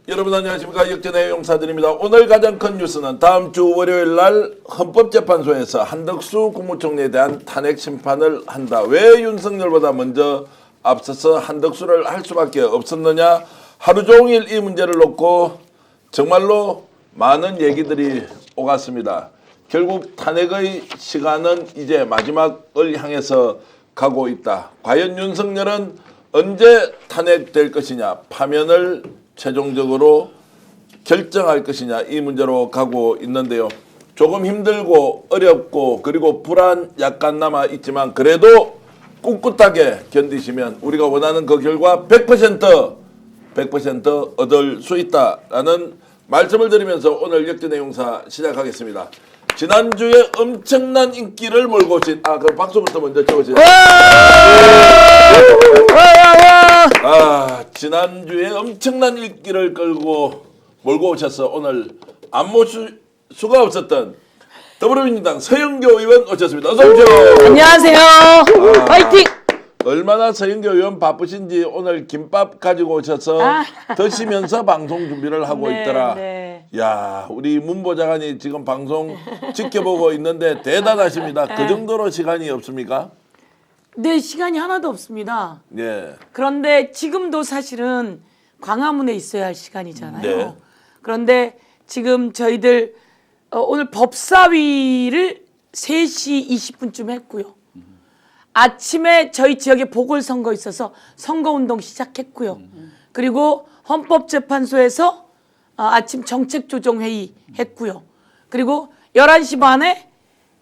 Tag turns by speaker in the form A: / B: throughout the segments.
A: 여러분 안녕하십니까. 역전의 용사들입니다. 오늘 가장 큰 뉴스는 다음 주 월요일 날 헌법재판소에서 한덕수 국무총리에 대한 탄핵 심판을 한다. 왜 윤석열보다 먼저 앞서서 한덕수를 할 수밖에 없었느냐. 하루 종일 이 문제를 놓고 정말로 많은 얘기들이 오갔습니다. 결국 탄핵의 시간은 이제 마지막을 향해서 가고 있다. 과연 윤석열은 언제 탄핵될 것이냐, 파면을 최종적으로 결정할 것이냐, 이 문제로 가고 있는데요. 조금 힘들고 어렵고 그리고 불안 약간 남아 있지만 그래도 꿋꿋하게 견디시면 우리가 원하는 그 결과 100% 얻을 수 있다라는 말씀을 드리면서 오늘 역전의 용사 시작하겠습니다. 지난주에 엄청난 인기를 몰고 오신 그 박수부터 먼저 쳐보시죠. 지난주에 엄청난 인기를 몰고 오셔서 오늘 안 모실 수가 없었던 더불어민주당 서영교 의원 오셨습니다. 어서 오십시오.
B: 안녕하세요. 화이팅.
A: 얼마나 서영교 의원 바쁘신지 오늘 김밥 가지고 오셔서 드시면서 방송 준비를 하고 있더라.
B: 네.
A: 야, 우리 문보좌관이 지금 방송 지켜보고 있는데 대단하십니다. 그 정도로 시간이 없습니까?
B: 네, 시간이 하나도 없습니다.
A: 예.
B: 그런데 지금도 사실은 광화문에 있어야 할 시간이잖아요.
A: 네.
B: 그런데 지금 저희들 오늘 법사위를 3시 20분쯤 했고요. 아침에 저희 지역에 보궐선거 있어서 선거운동 시작했고요. 그리고 헌법재판소에서 아침 정책조정회의 했고요. 그리고 11시 반에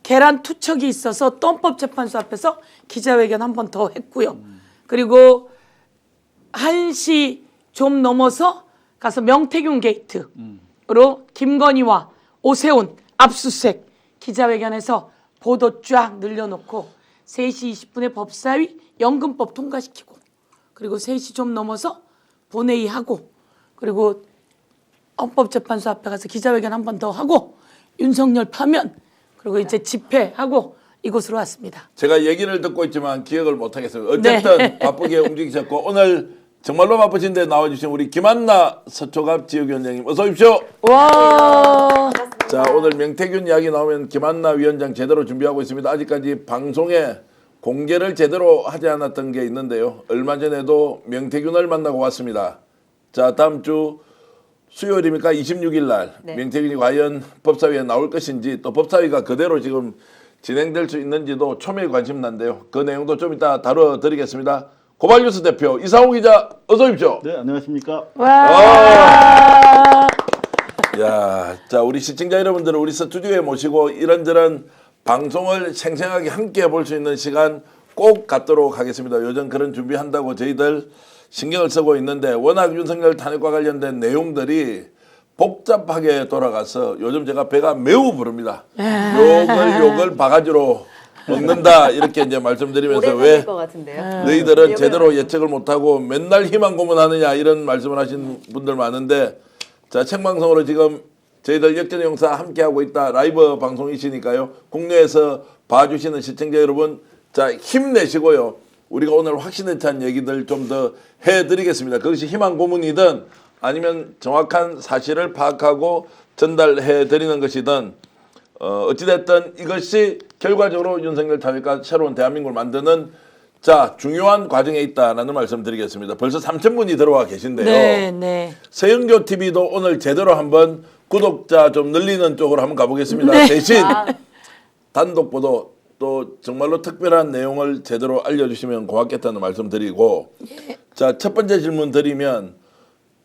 B: 계란 투척이 있어서 또 헌법재판소 앞에서 기자회견 한 번 더 했고요. 그리고 1시 좀 넘어서 가서 명태균 게이트로 김건희와 오세훈 압수수색 기자회견에서 보도 쫙 늘려놓고 3시 20분에 법사위 연금법 통과시키고 그리고 3시 좀 넘어서 본회의하고 그리고 헌법재판소 앞에 가서 기자회견 한 번 더 하고 윤석열 파면 그리고 이제 집회하고 이곳으로 왔습니다.
A: 제가 얘기를 듣고 있지만 기억을 못하겠습니다. 어쨌든
B: 네.
A: 바쁘게 움직이셨고 오늘 정말로 바쁘신데 나와주신 우리 김한나 서초갑 지역위원장님 어서 오십시오.
B: 와.
A: 자, 오늘 명태균 이야기 나오면 김한나 위원장 제대로 준비하고 있습니다. 아직까지 방송에 공개를 제대로 하지 않았던 게 있는데요. 얼마 전에도 명태균을 만나고 왔습니다. 자, 다음 주 수요일입니까? 26일 날 명태균이 과연 법사위에 나올 것인지 또 법사위가 그대로 지금 진행될 수 있는지도 초미의 관심난데요. 그 내용도 좀 이따 다뤄드리겠습니다. 고발뉴스 대표 이상호 기자 어서 오십시오.
C: 네, 안녕하십니까.
B: 와.
A: 야, 자, 우리 시청자 여러분들은 우리 스튜디오에 모시고 이런저런 방송을 생생하게 함께 해볼 수 있는 시간 꼭 갖도록 하겠습니다. 요즘 그런 준비한다고 저희들 신경을 쓰고 있는데 워낙 윤석열 탄핵과 관련된 내용들이 복잡하게 돌아가서 요즘 제가 배가 매우 부릅니다. 욕을 바가지로 먹는다 이렇게 이제 말씀드리면서 왜 너희들은 제대로 예측을 못하고 맨날 희망 고문하느냐 이런 말씀을 하신 분들 많은데 자, 생방송으로 지금 저희들 역전의 용사 함께하고 있다. 라이브 방송이시니까요. 국내에서 봐주시는 시청자 여러분, 자, 힘내시고요. 우리가 오늘 확신에 찬 얘기들 좀 더 해드리겠습니다. 그것이 희망 고문이든 아니면 정확한 사실을 파악하고 전달해드리는 것이든 어찌됐든 이것이 결과적으로 윤석열 탄핵과 새로운 대한민국을 만드는 자, 중요한 과정에 있다라는 말씀 드리겠습니다. 벌써 3,000분이 들어와 계신데요.
B: 네.
A: 서영교 TV도 오늘 제대로 한번 구독자 좀 늘리는 쪽으로 한번 가보겠습니다.
B: 네.
A: 대신 단독 보도 또 정말로 특별한 내용을 제대로 알려주시면 고맙겠다는 말씀 드리고 자, 첫 번째 질문 드리면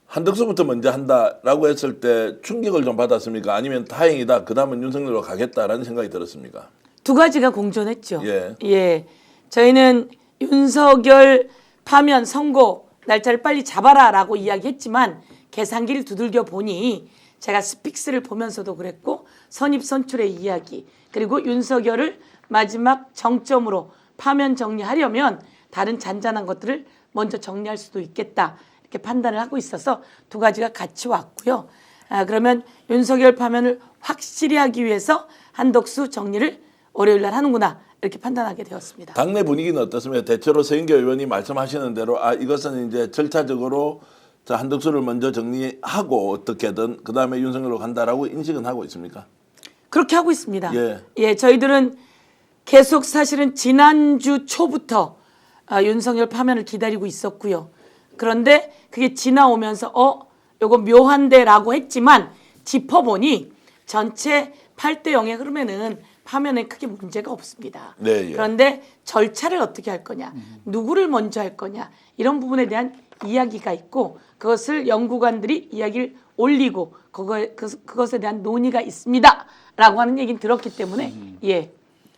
A: 한덕수부터 먼저 한다라고 했을 때 충격을 좀 받았습니까? 아니면 다행이다. 그 다음은 윤석열로 가겠다라는 생각이 들었습니까?
B: 두 가지가 공존했죠.
A: 예.
B: 저희는 윤석열 파면 선고 날짜를 빨리 잡아라라고 이야기했지만 계산기를 두들겨 보니 제가 스픽스를 보면서도 그랬고 선입선출의 이야기 그리고 윤석열을 마지막 정점으로 파면 정리하려면 다른 잔잔한 것들을 먼저 정리할 수도 있겠다 이렇게 판단을 하고 있어서 두 가지가 같이 왔고요. 그러면 윤석열 파면을 확실히 하기 위해서 한덕수 정리를 월요일 날 하는구나 이렇게 판단하게 되었습니다.
A: 당내 분위기는 어떻습니까? 대체로 서영교 의원이 말씀하시는 대로 이것은 이제 절차적으로 자, 한덕수를 먼저 정리하고 어떻게든 그 다음에 윤석열로 간다라고 인식은 하고 있습니까?
B: 그렇게 하고 있습니다.
A: 예.
B: 저희들은 계속 사실은 지난주 초부터 윤석열 파면을 기다리고 있었고요. 그런데 그게 지나오면서 요거 묘한데라고 했지만 짚어보니 전체 8대 0의 흐름에는 파면에 크게 문제가 없습니다.
A: 네, 예.
B: 그런데 절차를 어떻게 할 거냐, 누구를 먼저 할 거냐 이런 부분에 대한 이야기가 있고 그것을 연구관들이 이야기를 올리고 그것에 대한 논의가 있습니다라고 하는 얘기는 들었기 때문에 예.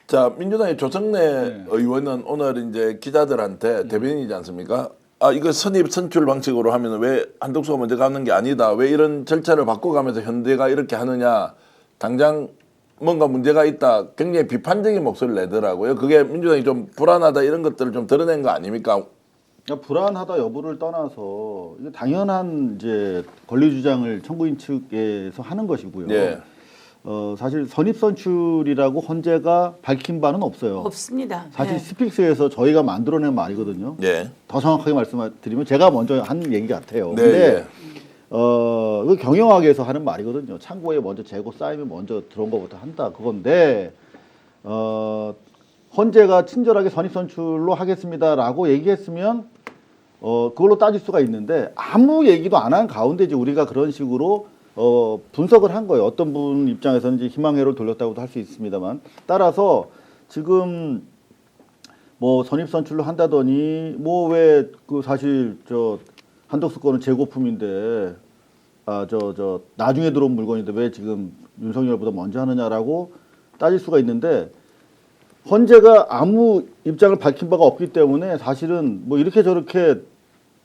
A: 자, 민주당의 조성래 의원은 오늘 이제 기자들한테 대변인이지 않습니까? 이거 선입 선출 방식으로 하면 왜 한덕수가 먼저 가는 게 아니다. 왜 이런 절차를 바꿔가면서 현대가 이렇게 하느냐. 당장 뭔가 문제가 있다. 굉장히 비판적인 목소리를 내더라고요. 그게 민주당이 좀 불안하다 이런 것들을 좀 드러낸 거 아닙니까?
C: 그러니까 불안하다 여부를 떠나서 이게 당연한 이제 권리 주장을 청구인 측에서 하는 것이고요.
A: 예.
C: 사실 선입선출이라고 헌재가 밝힌 바는 없어요.
B: 없습니다.
C: 사실
B: 예.
C: 스픽스에서 저희가 만들어낸 말이거든요.
A: 예.
C: 더 정확하게 말씀드리면 제가 먼저 한 얘기 같아요.
A: 네,
C: 근데
A: 예.
C: 그 경영학에서 하는 말이거든요. 창고에 먼저 재고 쌓이면 먼저 들어온 것부터 한다. 그건데 헌재가 친절하게 선입선출로 하겠습니다라고 얘기했으면 그걸로 따질 수가 있는데 아무 얘기도 안 한 가운데 이제 우리가 그런 식으로 분석을 한 거예요. 어떤 분 입장에서는 이제 희망회로를 돌렸다고도 할 수 있습니다만 따라서 지금 뭐 선입선출로 한다더니 뭐 왜 그 사실 저 한덕수 거는 재고품인데 나중에 들어온 물건인데 왜 지금 윤석열보다 먼저 하느냐라고 따질 수가 있는데 헌재가 아무 입장을 밝힌 바가 없기 때문에 사실은 뭐 이렇게 저렇게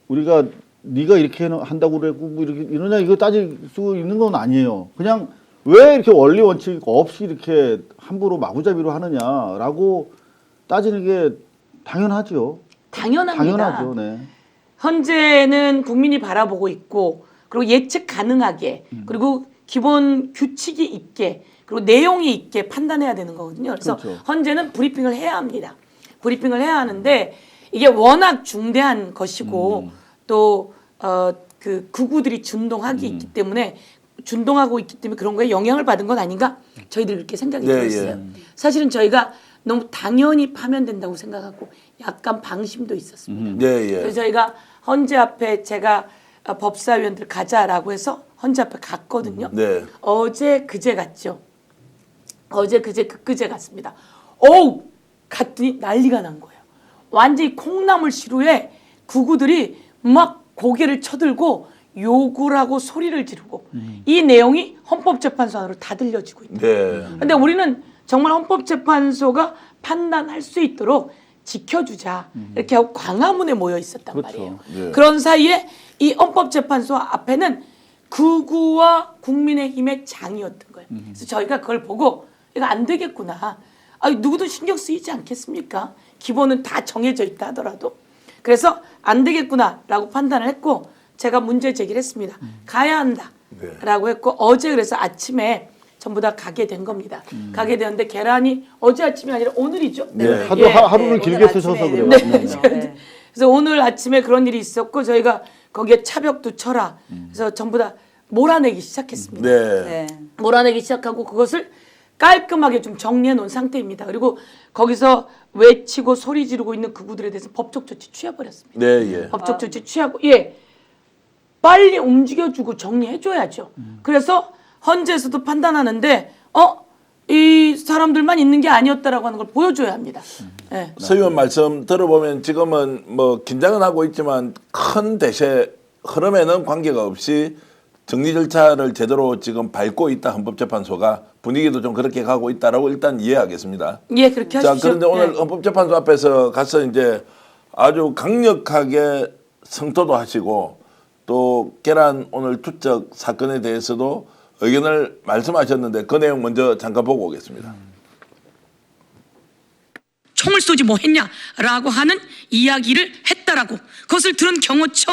C: 우리가 네가 이렇게 한다고 그랬고 뭐 이렇게 이러냐 이거 따질 수 있는 건 아니에요. 그냥 왜 이렇게 원리 원칙 없이 이렇게 함부로 마구잡이로 하느냐라고 따지는 게 당연하죠.
B: 당연합니다.
C: 당연하죠. 네.
B: 현재는 국민이 바라보고 있고 그리고 예측 가능하게 그리고 기본 규칙이 있게 그리고 내용이 있게 판단해야 되는 거거든요. 그래서
C: 그렇죠.
B: 현재는 브리핑을 해야 합니다. 브리핑을 해야 하는데 이게 워낙 중대한 것이고 또 그 극우들이 준동하고 있기 때문에 그런 거에 영향을 받은 건 아닌가 저희들 이렇게 생각이 들었어요. 사실은 저희가 너무 당연히 파면된다고 생각하고 약간 방심도 있었습니다. 그래서 저희가 헌재 앞에 제가 법사위원들 가자라고 해서 헌재 앞에 갔거든요.
A: 네.
B: 어제 그제 갔죠. 어제 그제 그제 갔습니다. 갔더니 난리가 난 거예요. 완전히 콩나물 시루에 극우들이 막 고개를 쳐들고 욕을 하고 소리를 지르고 이 내용이 헌법재판소 안으로 다 들려지고 있다.
A: 네.
B: 근데 우리는 정말 헌법재판소가 판단할 수 있도록 지켜주자 이렇게 하고 광화문에 모여 있었단
C: 그렇죠.
B: 말이에요.
A: 네.
B: 그런 사이에 이 헌법재판소 앞에는 극우와 국민의힘의 장이었던 거예요. 그래서 저희가 그걸 보고 이거 안 되겠구나. 누구도 신경 쓰이지 않겠습니까? 기본은 다 정해져 있다 하더라도. 그래서 안 되겠구나라고 판단을 했고 제가 문제 제기를 했습니다. 가야 한다라고 했고 어제 그래서 아침에 전부 다 가게 된 겁니다. 가게 되었는데 계란이 어제 아침이 아니라 오늘이죠.
A: 네.
C: 하루를 길게 쓰셔서 그래요.
B: 네. 그래서 오늘 아침에 그런 일이 있었고 저희가 거기에 차벽도 쳐라. 그래서 전부 다 몰아내기 시작했습니다.
A: 네.
B: 몰아내기 시작하고 그것을 깔끔하게 좀 정리해 놓은 상태입니다. 그리고 거기서 외치고 소리 지르고 있는 그분들에 대해서 법적 조치 취해버렸습니다.
A: 네, 예.
B: 법적 조치 취하고 빨리 움직여주고 정리해줘야죠. 그래서 헌재에서도 판단하는데 이 사람들만 있는 게 아니었다라고 하는 걸 보여줘야 합니다. 네.
A: 서 의원 말씀 들어보면 지금은 뭐 긴장은 하고 있지만 큰 대세 흐름에는 관계가 없이 정리 절차를 제대로 지금 밟고 있다 헌법재판소가 분위기도 좀 그렇게 가고 있다라고 일단 이해하겠습니다.
B: 예, 그렇게 하십시오.
A: 자, 그런데 오늘
B: 네.
A: 헌법재판소 앞에서 가서 이제 아주 강력하게 성토도 하시고 또 계란 오늘 투척 사건에 대해서도 의견을 말씀하셨는데 그 내용 먼저 잠깐 보고 오겠습니다.
B: 총을 쏘지 뭐 했냐라고 하는 이야기를 했다라고 그것을 들은 경호처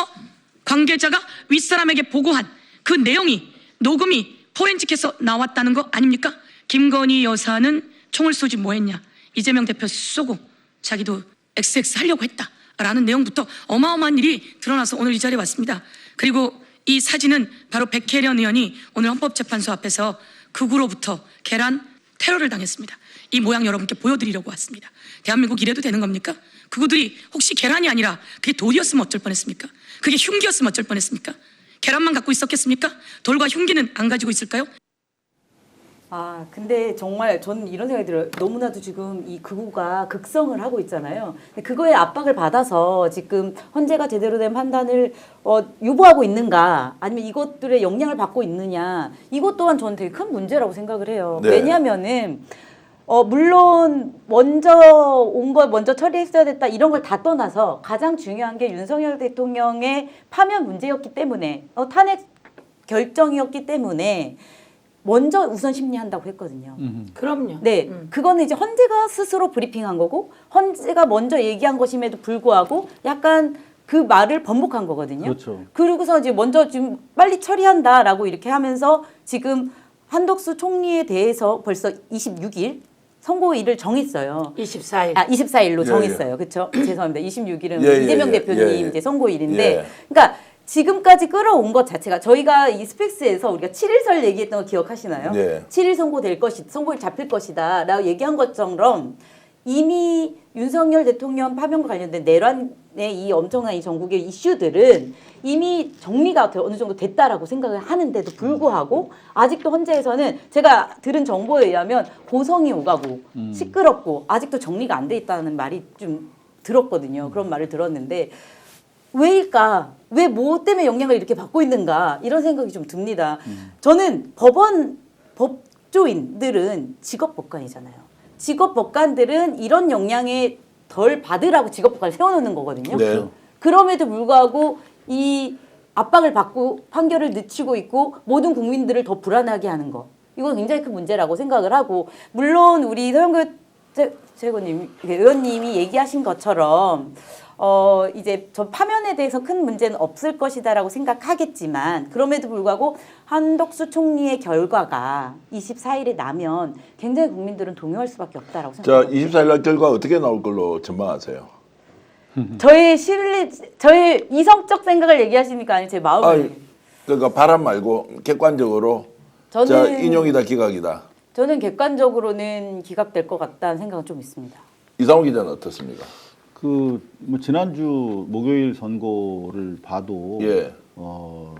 B: 관계자가 윗사람에게 보고한 그 내용이 녹음이 포렌식해서 나왔다는 거 아닙니까? 김건희 여사는 총을 쏘지 뭐 했냐 이재명 대표 쏘고 자기도 XX 하려고 했다 라는 내용부터 어마어마한 일이 드러나서 오늘 이 자리에 왔습니다. 그리고 이 사진은 바로 백혜련 의원이 오늘 헌법재판소 앞에서 극우로부터 계란 테러를 당했습니다. 이 모양 여러분께 보여드리려고 왔습니다. 대한민국 이래도 되는 겁니까? 극우들이 혹시 계란이 아니라 그게 돌이었으면 어쩔 뻔했습니까? 그게 흉기였으면 어쩔 뻔했습니까? 계란만 갖고 있었겠습니까? 돌과 흉기는 안 가지고 있을까요?
D: 아, 근데 정말 저는 이런 생각이 들어요. 너무나도 지금 이 극우가 극성을 하고 있잖아요. 근데 그거에 압박을 받아서 지금 헌재가 제대로 된 판단을 유보하고 있는가, 아니면 이것들의 영향을 받고 있느냐, 이것 또한 저는 되게 큰 문제라고 생각을 해요.
A: 네.
D: 왜냐하면은 물론 먼저 온 걸 먼저 처리했어야 됐다 이런 걸 다 떠나서 가장 중요한 게 윤석열 대통령의 파면 문제였기 때문에 탄핵 결정이었기 때문에 먼저 우선 심리한다고 했거든요.
B: 그럼요.
D: 네, 그거는 이제 헌재가 스스로 브리핑한 거고 헌재가 먼저 얘기한 것임에도 불구하고 약간 그 말을 번복한 거거든요.
C: 그렇죠.
D: 그러고서 이제 먼저 지금 빨리 처리한다라고 이렇게 하면서 지금 한덕수 총리에 대해서 벌써 26일 선고일을 정했어요.
B: 24일.
D: 아, 24일로
A: 예,
D: 정했어요. 그렇죠? 죄송합니다. 26일은
A: 예,
D: 이재명
A: 예,
D: 대표님
A: 예, 예.
D: 이제 선고일인데,
A: 예.
D: 그러니까 지금까지 끌어온 것 자체가 저희가 이 스펙스에서 우리가 7일설 얘기했던 거 기억하시나요?
A: 예.
D: 7일 선고될 것이, 선고일 잡힐 것이다라고 얘기한 것처럼 이미 윤석열 대통령 파면과 관련된 내란의 이 엄청난 이 전국의 이슈들은 이미 정리가 어느 정도 됐다라고 생각을 하는데도 불구하고 아직도 헌재에서는 제가 들은 정보에 의하면 고성이 오가고 시끄럽고 아직도 정리가 안 돼 있다는 말이 좀 들었거든요. 그런 말을 들었는데 왜일까? 왜 뭐 때문에 영향을 이렇게 받고 있는가? 이런 생각이 좀 듭니다. 저는 법조인들은 직업법관이잖아요. 직업법관들은 이런 영향에 덜 받으라고 직업법관을 세워놓는 거거든요.
A: 네.
D: 그럼에도 불구하고 이 압박을 받고 판결을 늦추고 있고 모든 국민들을 더 불안하게 하는 거. 이건 굉장히 큰 문제라고 생각을 하고, 물론 우리 서영교 최고님, 의원님이 얘기하신 것처럼 이제 저 파면에 대해서 큰 문제는 없을 것이다라고 생각하겠지만, 그럼에도 불구하고 한덕수 총리의 결과가 24일에 나면 굉장히 국민들은 동요할 수밖에 없다라고
A: 자,
D: 생각합니다.
A: 24일 날 결과 어떻게 나올 걸로 전망하세요?
D: 저의 이성적 생각을 얘기하시니까 아니 제 마음을.
A: 그러니까 바람 말고 객관적으로 자, 인용이다 기각이다.
D: 저는 객관적으로는 기각될 것 같다는 생각은 좀 있습니다.
A: 이상호 기자는 어떻습니까?
C: 뭐 지난주 목요일 선고를 봐도
A: 예.
C: 뭐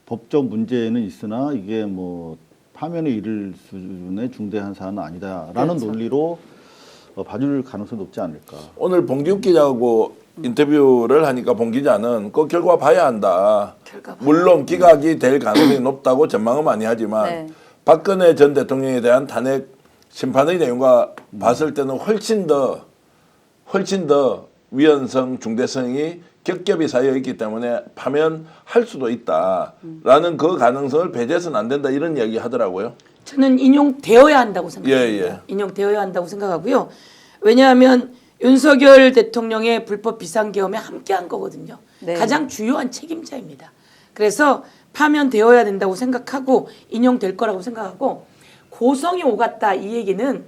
C: 법적 문제는 있으나 이게 뭐 파면에 이를 수준의 중대한 사안은 아니다라는
D: 그렇죠.
C: 논리로 봐줄 가능성이 높지 않을까.
A: 오늘 봉기욱 기자하고 인터뷰를 하니까 봉 기자는 그 결과 봐야 한다. 물론 기각이 될 가능성이 높다고 전망은 많이 하지만
D: 네.
A: 박근혜 전 대통령에 대한 탄핵 심판의 내용과 봤을 때는 훨씬 더 위헌성, 중대성이 겹겹이 쌓여 있기 때문에 파면할 수도 있다라는 그 가능성을 배제해서는 안 된다 이런 이야기 하더라고요.
B: 저는 인용되어야 한다고 생각합니다.
A: 예.
B: 인용되어야 한다고 생각하고요. 왜냐하면 윤석열 대통령의 불법 비상계엄에 함께한 거거든요.
D: 네.
B: 가장 주요한 책임자입니다. 그래서 파면되어야 된다고 생각하고 인용될 거라고 생각하고, 고성이 오갔다 이 얘기는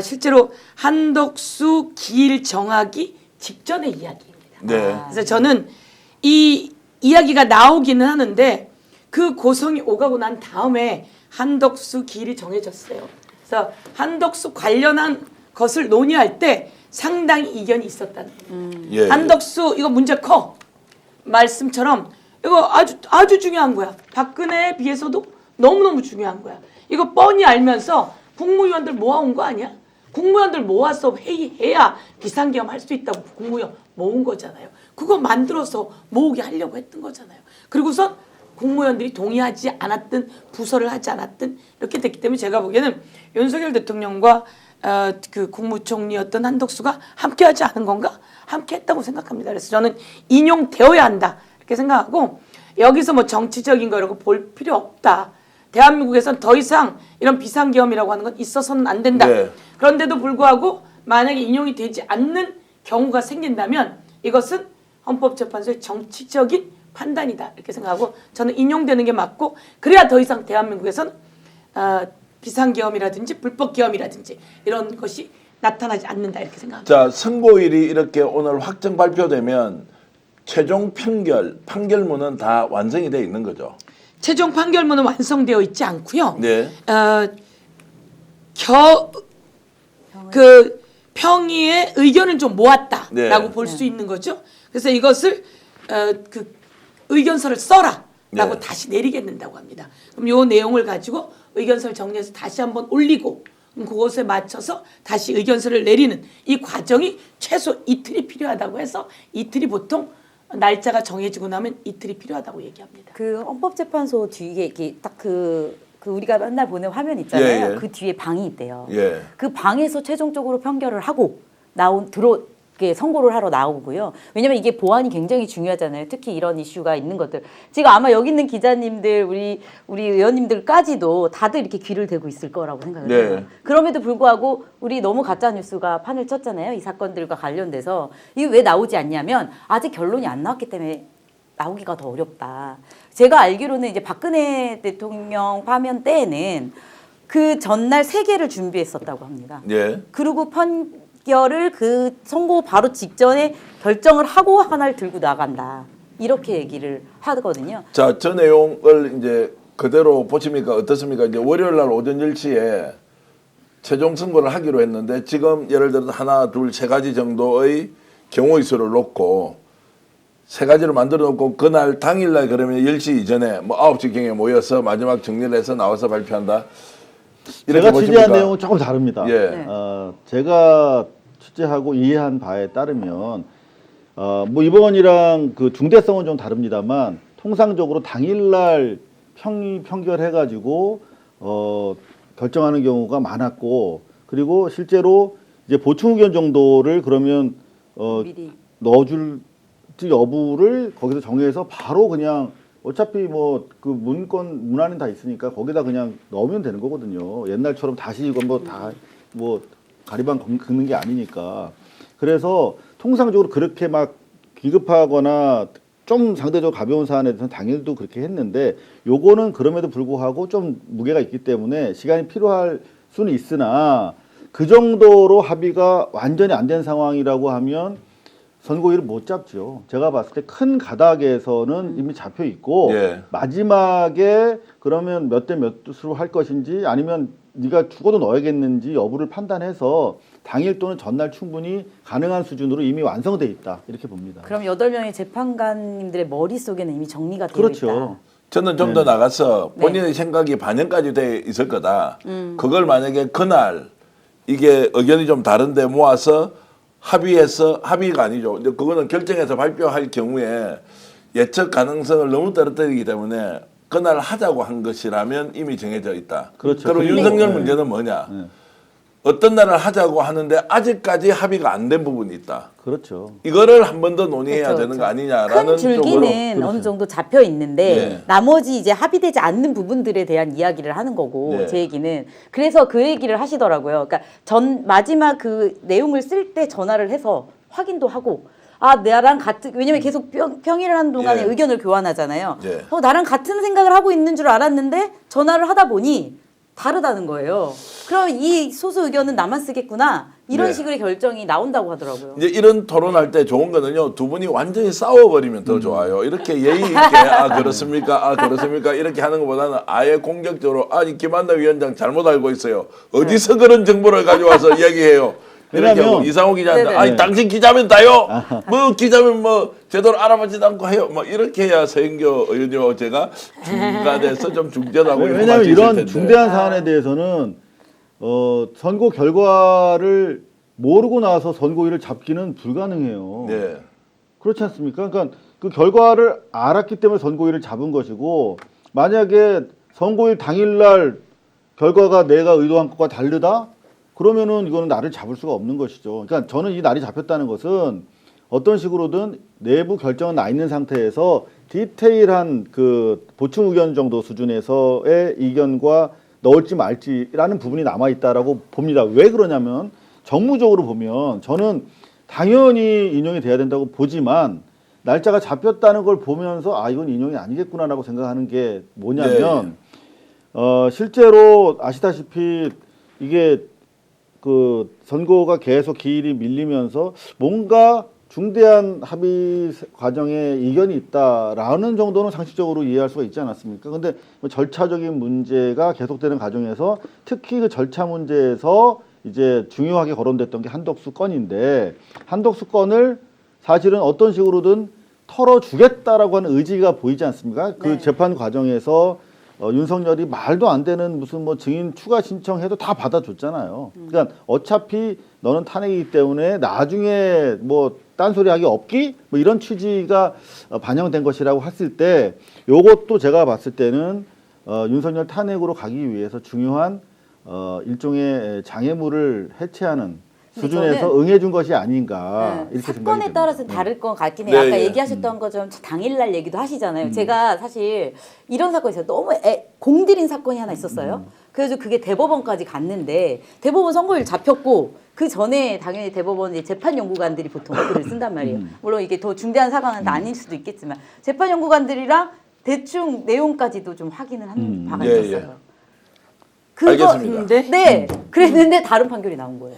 B: 실제로 한덕수 기일 정하기 직전의 이야기입니다.
A: 네.
B: 그래서 저는 이 이야기가 나오기는 하는데 그 고성이 오가고 난 다음에 한덕수 기일이 정해졌어요. 그래서 한덕수 관련한 것을 논의할 때 상당히 이견이 있었다는 겁니다.
A: 예.
B: 한덕수 이거 문제 커 말씀처럼 이거 아주 중요한 거야. 박근혜에 비해서도 너무너무 중요한 거야. 이거 뻔히 알면서 국무위원들 모아온 거 아니야? 국무위원들 모아서 회의해야 비상계엄 할 수 있다고 국무위원 모은 거잖아요. 그거 만들어서 모으게 하려고 했던 거잖아요. 그리고선 국무위원들이 동의하지 않았든 부서를 하지 않았든 이렇게 됐기 때문에 제가 보기에는 윤석열 대통령과 그 국무총리였던 한덕수가 함께하지 않은 건가? 함께했다고 생각합니다. 그래서 저는 인용되어야 한다 이렇게 생각하고, 여기서 뭐 정치적인 거 이런 거 볼 필요 없다. 대한민국에선 더 이상 이런 비상계엄이라고 하는 건 있어서는 안 된다.
A: 네.
B: 그런데도 불구하고 만약에 인용이 되지 않는 경우가 생긴다면 이것은 헌법재판소의 정치적인 판단이다 이렇게 생각하고, 저는 인용되는 게 맞고, 그래야 더 이상 대한민국에선 비상계엄이라든지 불법계엄이라든지 이런 것이 나타나지 않는다 이렇게 생각합니다.
A: 자, 선고일이 이렇게 오늘 확정 발표되면 최종 판결문은 다 완성이 돼 있는 거죠.
B: 최종 판결문은 완성되어 있지 않고요.
A: 네.
B: 그 평의의 의견을 좀 모았다라고
A: 네.
B: 볼 수 있는 거죠. 그래서 이것을 그 의견서를 써라라고
A: 네.
B: 다시 내리겠는다고 합니다. 그럼 요 내용을 가지고 의견서를 정리해서 다시 한번 올리고 그것에 맞춰서 다시 의견서를 내리는 이 과정이 최소 이틀이 필요하다고 해서 이틀이 보통 날짜가 정해지고 나면 이틀이 필요하다고 얘기합니다.
D: 그 헌법재판소 뒤에 이게 딱 그 우리가 맨날 보는 화면 있잖아요.
A: 예, 예.
D: 그 뒤에 방이 있대요.
A: 예.
D: 그 방에서 최종적으로 판결을 하고 선고를 하러 나오고요. 왜냐면 이게 보안이 굉장히 중요하잖아요. 특히 이런 이슈가 있는 것들. 지금 아마 여기 있는 기자님들, 우리 의원님들까지도 다들 이렇게 귀를 대고 있을 거라고 생각을
A: 네.
D: 해요. 그럼에도 불구하고 우리 너무 가짜 뉴스가 판을 쳤잖아요. 이 사건들과 관련돼서 이게 왜 나오지 않냐면 아직 결론이 안 나왔기 때문에 나오기가 더 어렵다. 제가 알기로는 이제 박근혜 대통령 파면 때에는 그 전날 3개를 준비했었다고 합니다.
A: 예.
D: 그리고 판결을 그 선고 바로 직전에 결정을 하고 하나를 들고 나간다. 이렇게 얘기를 하거든요.
A: 자, 저 내용을 이제 그대로 보십니까? 어떻습니까? 이제 월요일 날 오전 10시에 최종 선고를 하기로 했는데 지금 예를 들어서 하나, 둘, 세 가지 정도의 경우의 수를 놓고 세 가지를 만들어 놓고 그날 당일날 그러면 10시 이전에 뭐 9시경에 모여서 마지막 정리를 해서 나와서 발표한다. 이렇게
C: 제가
A: 보십니까?
C: 취재한 내용은 조금 다릅니다.
A: 예.
D: 네.
C: 제가 취재하고 이해한 바에 따르면 뭐 이번이랑 그 중대성은 좀 다릅니다만 통상적으로 당일날 평결해가지고 결정하는 경우가 많았고 그리고 실제로 이제 보충 의견 정도를 그러면
D: 미리
C: 넣어줄지 여부를 거기서 정해서 바로 그냥 어차피 뭐 그 문안은 다 있으니까 거기다 그냥 넣으면 되는 거거든요. 옛날처럼 다시 이건 뭐 다 뭐 가리방 긁는 게 아니니까. 그래서 통상적으로 그렇게 막 기급하거나 좀 상대적으로 가벼운 사안에 대해서는 당일도 그렇게 했는데 요거는 그럼에도 불구하고 좀 무게가 있기 때문에 시간이 필요할 수는 있으나 그 정도로 합의가 완전히 안 된 상황이라고 하면 선고일을 못 잡죠. 제가 봤을 때 큰 가닥에서는 이미 잡혀 있고
A: 예.
C: 마지막에 그러면 몇 대 몇으로 할 것인지 아니면 네가 죽어도 넣어야겠는지 여부를 판단해서 당일 또는 전날 충분히 가능한 수준으로 이미 완성돼 있다 이렇게 봅니다.
D: 그럼 8명의 재판관님들의 머릿속에는 이미 정리가 되어
C: 그렇죠.
D: 있다.
A: 저는 좀 더 나가서 본인의 생각이 반영까지 돼 있을 거다. 그걸 만약에 그날 이게 의견이 좀 다른데 모아서 합의가 아니죠. 근데 그거는 결정해서 발표할 경우에 예측 가능성을 너무 떨어뜨리기 때문에 그날 하자고 한 것이라면 이미 정해져 있다.
C: 그렇죠.
A: 그럼
C: 그리고-
A: 윤석열
C: 네.
A: 문제는 뭐냐?
C: 네.
A: 어떤 날을 하자고 하는데 아직까지 합의가 안 된 부분이 있다.
C: 그렇죠.
A: 이거를 한 번 더 논의해야
D: 그렇죠,
A: 되는 거
D: 그렇죠.
A: 아니냐라는
D: 큰
A: 쪽으로.
D: 줄기는
C: 그렇죠.
D: 어느 정도 잡혀 있는데
A: 네.
D: 나머지 이제 합의되지 않는 부분들에 대한 이야기를 하는 거고
A: 네.
D: 제 얘기는 그래서 그 얘기를 하시더라고요. 그러니까 마지막 그 내용을 쓸 때 전화를 해서 확인도 하고 나랑 같은 왜냐면 계속 평의를 하는 동안에
A: 예.
D: 의견을 교환하잖아요.
A: 예.
D: 나랑 같은 생각을 하고 있는 줄 알았는데 전화를 하다 보니 다르다는 거예요. 그럼 이 소수 의견은 나만 쓰겠구나 이런
A: 네.
D: 식의 결정이 나온다고 하더라고요.
A: 이제 이런 토론할 때 좋은 거는요. 두 분이 완전히 싸워버리면 더 좋아요. 이렇게 예의 있게 그렇습니까 이렇게 하는 것보다는 아예 공격적으로 아니 김한나 위원장 잘못 알고 있어요. 어디서 그런 정보를 가져와서 이야기해요. 이렇게 하고
C: 왜냐면-
A: 이상호 기자한테
D: 네네.
A: 아니 당신 기자면 다요. 뭐 기자면 뭐 제대로 알아보지도 않고 해요. 뭐 이렇게 해야 서영교 의원님하고 제가 중간에서 좀 중재하고 이렇게
C: 왜냐하면
A: 할수 있을
C: 이런
A: 텐데.
C: 중대한 사안에 대해서는 선고 결과를 모르고 나서 선고일을 잡기는 불가능해요.
A: 네.
C: 그렇지 않습니까? 그러니까 그 결과를 알았기 때문에 선고일을 잡은 것이고 만약에 선고일 당일날 결과가 내가 의도한 것과 다르다? 그러면은 이거는 날을 잡을 수가 없는 것이죠. 그러니까 저는 이 날이 잡혔다는 것은 어떤 식으로든 내부 결정은 나 있는 상태에서 디테일한 그 보충 의견 정도 수준에서의 이견과 넣을지 말지라는 부분이 남아 있다라고 봅니다. 왜 그러냐면 정무적으로 보면 저는 당연히 인용이 돼야 된다고 보지만 날짜가 잡혔다는 걸 보면서 이건 인용이 아니겠구나라고 생각하는 게 뭐냐면 실제로 아시다시피 이게 그 선거가 계속 기일이 밀리면서 뭔가 중대한 합의 과정에 이견이 있다라는 정도는 상식적으로 이해할 수가 있지 않았습니까? 근데 뭐 절차적인 문제가 계속되는 과정에서 특히 그 절차 문제에서 이제 중요하게 거론됐던 게 한덕수 건인데 한덕수 건을 사실은 어떤 식으로든 털어주겠다라고 하는 의지가 보이지 않습니까? 그
D: 네.
C: 재판 과정에서 윤석열이 말도 안 되는 무슨 뭐 증인 추가 신청해도 다 받아줬잖아요. 그러니까 어차피 너는 탄핵이기 때문에 나중에 뭐 딴소리하기 없기 뭐 이런 취지가 반영된 것이라고 했을 때 요것도 제가 봤을 때는 윤석열 탄핵으로 가기 위해서 중요한 일종의 장애물을 해체하는
D: 근데
C: 수준에서
D: 저는
C: 응해준 것이 아닌가 이렇게 생각이
D: 사건에
C: 듭니다.
D: 따라서
C: 네.
D: 다를 것 같긴 해요.
A: 네,
D: 아까
A: 예.
D: 얘기하셨던 것처럼 당일날 얘기도 하시잖아요. 제가 사실 이런 사건이 있어요. 너무 공들인 사건이 하나 있었어요. 그래서 그게 대법원까지 갔는데 대법원 선고일 잡혔고 그 전에 당연히 대법원 이제 재판 연구관들이 보통 글을 쓴단 말이에요. 물론 이게 더 중대한 사건은 아닐 수도 있겠지만 재판 연구관들이랑 대충 내용까지도 좀 확인을 한 바가
A: 예,
D: 있었어요.
A: 알겠습니다.
B: 근데
D: 네, 그랬는데 다른 판결이 나온 거예요.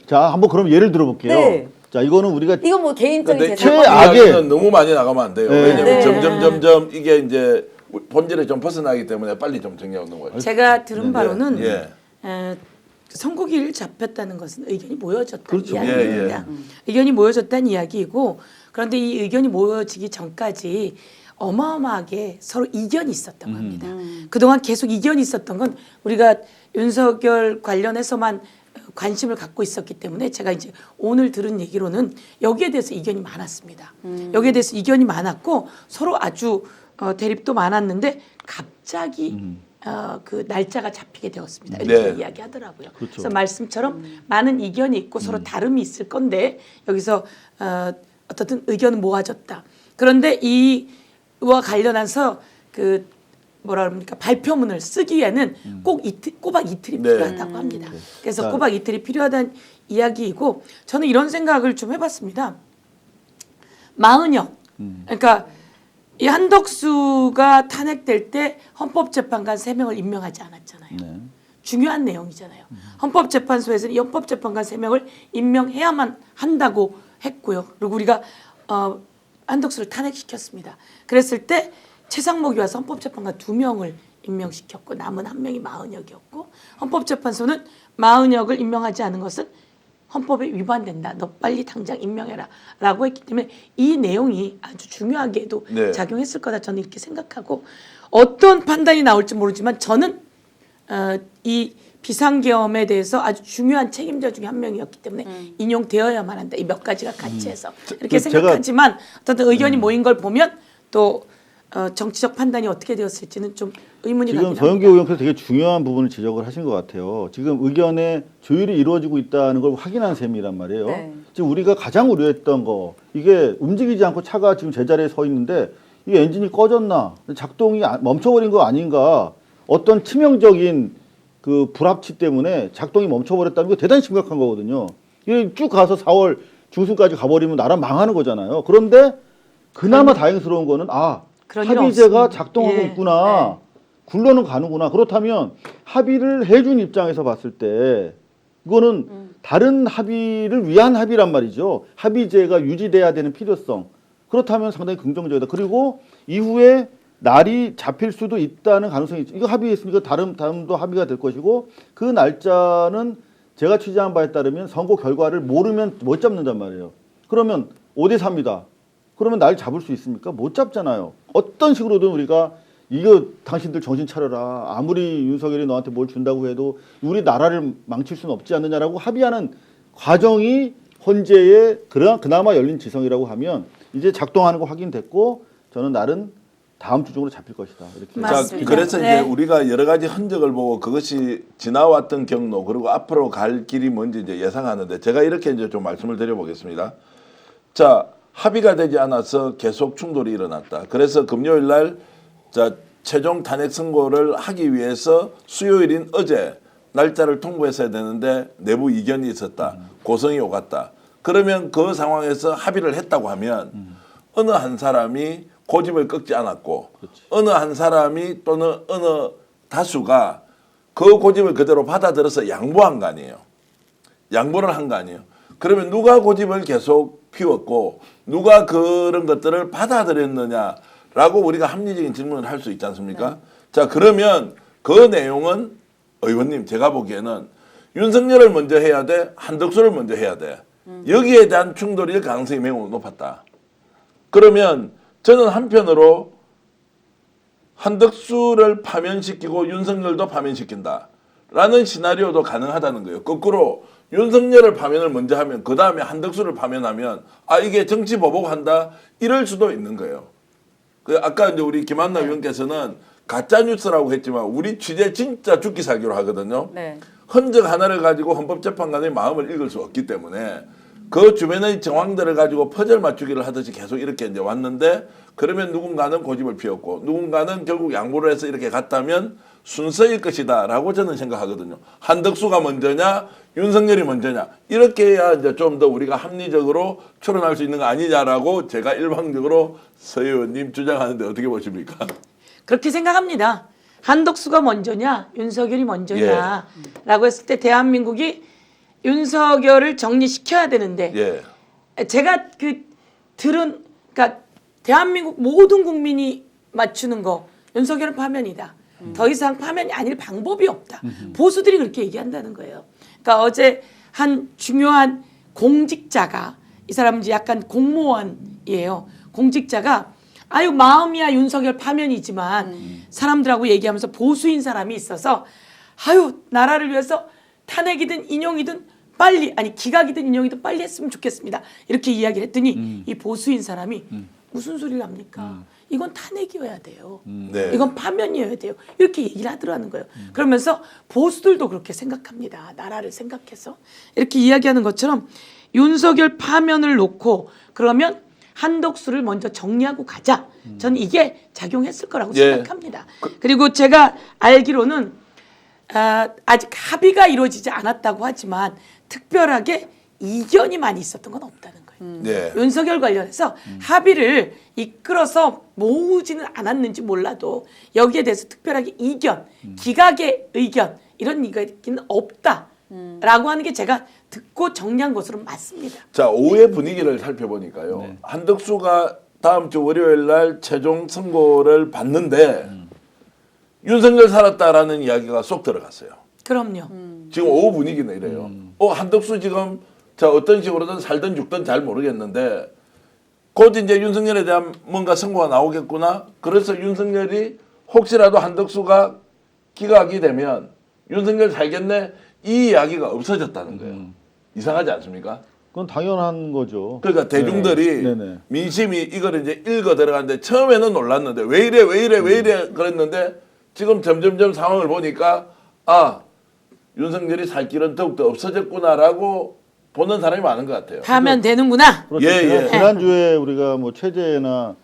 C: 자, 한번 그럼 예를 들어볼게요.
D: 네.
C: 자, 이거는 우리가
D: 이건 뭐 개인적인
A: 근데
D: 제 사건.
C: 최악의-
A: 이야기는 너무 많이 나가면 안 돼요.
C: 네.
A: 왜냐면
D: 네.
A: 점점 이게 이제 본질에 좀 벗어나기 때문에 빨리 좀 정리하는 거예요.
B: 제가 들은
C: 네.
B: 바로는
A: 예.
B: 선고기일 잡혔다는 것은 의견이 모여졌다는
C: 그렇죠.
B: 이야기입니다. 의견이 모여졌다는 이야기이고 그런데 이 의견이 모여지기 전까지 어마어마하게 서로 이견이 있었던 겁니다. 그동안 계속 이견이 있었던 건 우리가 윤석열 관련해서만 관심을 갖고 있었기 때문에 제가 이제 오늘 들은 얘기로는 여기에 대해서 이견이 많았습니다. 여기에 대해서 이견이 많았고 서로 아주 대립도 많았는데 갑자기 그 날짜가 잡히게 되었습니다. 이렇게
A: 네.
B: 이야기하더라고요.
C: 그렇죠.
B: 그래서 말씀처럼 많은 이견이 있고 서로 다름이 있을 건데 여기서 어떻든 의견은 모아졌다. 그런데 이와 관련해서 그 뭐라 그럽니까 발표문을 쓰기에는 꼬박 이틀이
A: 네.
B: 필요하다고 합니다. 그래서
C: 자.
B: 꼬박 이틀이 필요하다는 이야기이고 저는 이런 생각을 좀 해봤습니다. 마은혁 그러니까 이 한덕수가 탄핵될 때 헌법재판관 3명을 임명하지 않았잖아요.
C: 네.
B: 중요한 내용이잖아요. 헌법재판소에서는 이 헌법재판관 3명을 임명해야만 한다고 했고요. 그리고 우리가 한덕수를 탄핵시켰습니다. 그랬을 때 최상목이 와서 헌법재판관 2명을 임명시켰고 남은 1명이 마은혁이었고 헌법재판소는 마은혁을 임명하지 않은 것은 헌법에 위반된다. 너 빨리 당장 임명해라. 라고 했기 때문에 이 내용이 아주 중요하게도
A: 네.
B: 작용했을 거다. 저는 이렇게 생각하고 어떤 판단이 나올지 모르지만 저는 이 비상계엄에 대해서 아주 중요한 책임자 중에 한 명이었기 때문에 인용되어야만 한다. 이 몇 가지가 같이 해서 이렇게
C: 제가-
B: 생각하지만 어떤 의견이 모인 걸 보면 또 정치적 판단이 어떻게 되었을지는 좀 의문이
C: 지금
B: 가긴
C: 서영교
B: 합니다.
C: 의원께서 되게 중요한 부분을 지적을 하신 것 같아요. 지금 의견의 조율이 이루어지고 있다는 걸 확인한 셈이란 말이에요.
D: 네.
C: 지금 우리가 가장 우려했던 거 이게 움직이지 않고 차가 지금 제자리에 서 있는데 이 엔진이 꺼졌나 작동이 멈춰버린 거 아닌가 어떤 치명적인 그 불합치 때문에 작동이 멈춰버렸다는 게 대단히 심각한 거거든요. 이게 쭉 가서 4월 중순까지 가버리면 나라 망하는 거잖아요. 그런데 그나마 다행스러운 거는
B: 그런 일은
C: 합의제가
B: 없습니다.
C: 작동하고
B: 예.
C: 있구나. 굴러는 가는구나. 그렇다면 합의를 해준 입장에서 봤을 때 이거는 다른 합의를 위한 합의란 말이죠. 합의제가 유지돼야 되는 필요성. 그렇다면 상당히 긍정적이다. 그리고 이후에 날이 잡힐 수도 있다는 가능성이 있죠. 이거 합의했으니까 다음도 합의가 될 것이고 그 날짜는 제가 취재한 바에 따르면 선거 결과를 모르면 못 잡는단 말이에요. 그러면 5대 3이다. 그러면 날 잡을 수 있습니까? 못 잡잖아요. 어떤 식으로든 우리가 이거 당신들 정신 차려라. 아무리 윤석열이 너한테 뭘 준다고 해도 우리 나라를 망칠 수는 없지 않느냐라고 합의하는 과정이 헌재의 그나마 열린 지성이라고 하면 이제 작동하는 거 확인됐고 저는 날은 다음 주 중으로 잡힐 것이다. 이렇게.
A: 자,
B: 맞습니다.
A: 그래서
B: 네.
A: 이제 우리가 여러 가지 흔적을 보고 그것이 지나왔던 경로 그리고 앞으로 갈 길이 뭔지 이제 예상하는데 제가 이렇게 이제 좀 말씀을 드려보겠습니다. 자, 합의가 되지 않아서 계속 충돌이 일어났다. 그래서 금요일 날 자, 최종 탄핵 선고를 하기 위해서 수요일인 어제 날짜를 통보했어야 되는데 내부 이견이 있었다. 고성이 오갔다. 그러면 그 상황에서 합의를 했다고 하면 어느 한 사람이 고집을 꺾지 않았고 어느 한 사람이 또는 어느 다수가 그 고집을 그대로 받아들여서 양보한 거 아니에요. 양보를 한 거 아니에요. 그러면 누가 고집을 계속 피웠고 누가 그런 것들을 받아들였느냐라고 우리가 합리적인 질문을 할 수 있지 않습니까? 자, 그러면 그 내용은 의원님 제가 보기에는 윤석열을 먼저 해야 돼, 한덕수를 먼저 해야 돼. 여기에 대한 충돌일 가능성이 매우 높았다. 그러면 저는 한편으로 한덕수를 파면시키고 윤석열도 파면시킨다라는 시나리오도 가능하다는 거예요. 거꾸로 윤석열을 파면을 먼저 하면 그 다음에 한덕수를 파면하면 아 이게 정치 보복한다 이럴 수도 있는 거예요. 그 아까 이제 우리 김한나 의원께서는 가짜 뉴스라고 했지만 우리 취재 진짜 죽기 살기로 하거든요.
D: 네.
A: 흔적 하나를 가지고 헌법재판관의 마음을 읽을 수 없기 때문에 그 주변의 정황들을 가지고 퍼즐 맞추기를 하듯이 계속 이렇게 이제 왔는데 그러면 누군가는 고집을 피웠고 누군가는 결국 양보를 해서 이렇게 갔다면 순서일 것이다라고 저는 생각하거든요. 한덕수가 먼저냐 윤석열이 먼저냐 이렇게 해야 이제 좀 더 우리가 합리적으로 추론할 수 있는 거 아니냐라고 제가 일방적으로 서 의원님 주장하는데 어떻게 보십니까?
B: 그렇게 생각합니다. 한덕수가 먼저냐, 윤석열이 먼저냐라고 했을 때 대한민국이 윤석열을 정리시켜야 되는데
A: 예.
B: 제가 그러니까 대한민국 모든 국민이 맞추는 거 윤석열은 파면이다. 더 이상 파면이 아닐 방법이 없다. 보수들이 그렇게 얘기한다는 거예요. 그러니까 어제 한 중요한 공직자가 이 사람은 이제 약간 공무원이에요. 공직자가 아유 마음이야 윤석열 파면이지만 사람들하고 얘기하면서 보수인 사람이 있어서 아유 나라를 위해서 탄핵이든 인용이든 빨리 아니 기각이든 인용이든 빨리 했으면 좋겠습니다. 이렇게 이야기를 했더니 이 보수인 사람이 무슨 소리를 합니까? 이건 탄핵이어야 돼요.
A: 네.
B: 이건 파면이어야 돼요. 이렇게 얘기를 하더라는 거예요. 그러면서 보수들도 그렇게 생각합니다. 나라를 생각해서 이렇게 이야기하는 것처럼 윤석열 파면을 놓고 그러면 한덕수를 먼저 정리하고 가자. 저는 이게 작용했을 거라고
A: 예.
B: 생각합니다. 그리고 제가 알기로는 아직 합의가 이루어지지 않았다고 하지만 특별하게 이견이 많이 있었던 건 없다는 거예요.
A: 네.
B: 윤석열 관련해서 합의를 이끌어서 모으지는 않았는지 몰라도 여기에 대해서 특별하게 이견, 기각의 의견 이런 얘기는 없다라고 하는 게 제가 듣고 정리한 것으로 맞습니다.
A: 자, 오후의 분위기를 살펴보니까요. 한덕수가 다음 주 월요일 날 최종 선고를 받는데 윤석열 살았다라는 이야기가 쏙 들어갔어요.
B: 그럼요.
A: 지금 오후 분위기는 이래요. 한덕수 지금 자 어떤 식으로든 살든 죽든 잘 모르겠는데 곧 이제 윤석열에 대한 뭔가 선고가 나오겠구나. 그래서 윤석열이 혹시라도 한덕수가 기각이 되면 윤석열 살겠네 이 이야기가 없어졌다는 거예요. 이상하지 않습니까?
C: 그건 당연한 거죠.
A: 그러니까 대중들이
C: 네네.
A: 민심이 이걸 이제 읽어 들어가는데 처음에는 놀랐는데 왜 이래 그랬는데 지금 점점점 상황을 보니까 아 윤석열이 살 길은 더욱더 없어졌구나라고 보는 사람이 많은 것 같아요.
B: 하면 되는구나.
C: 그렇죠.
A: 예.
C: 지난주에 우리가 뭐 최재나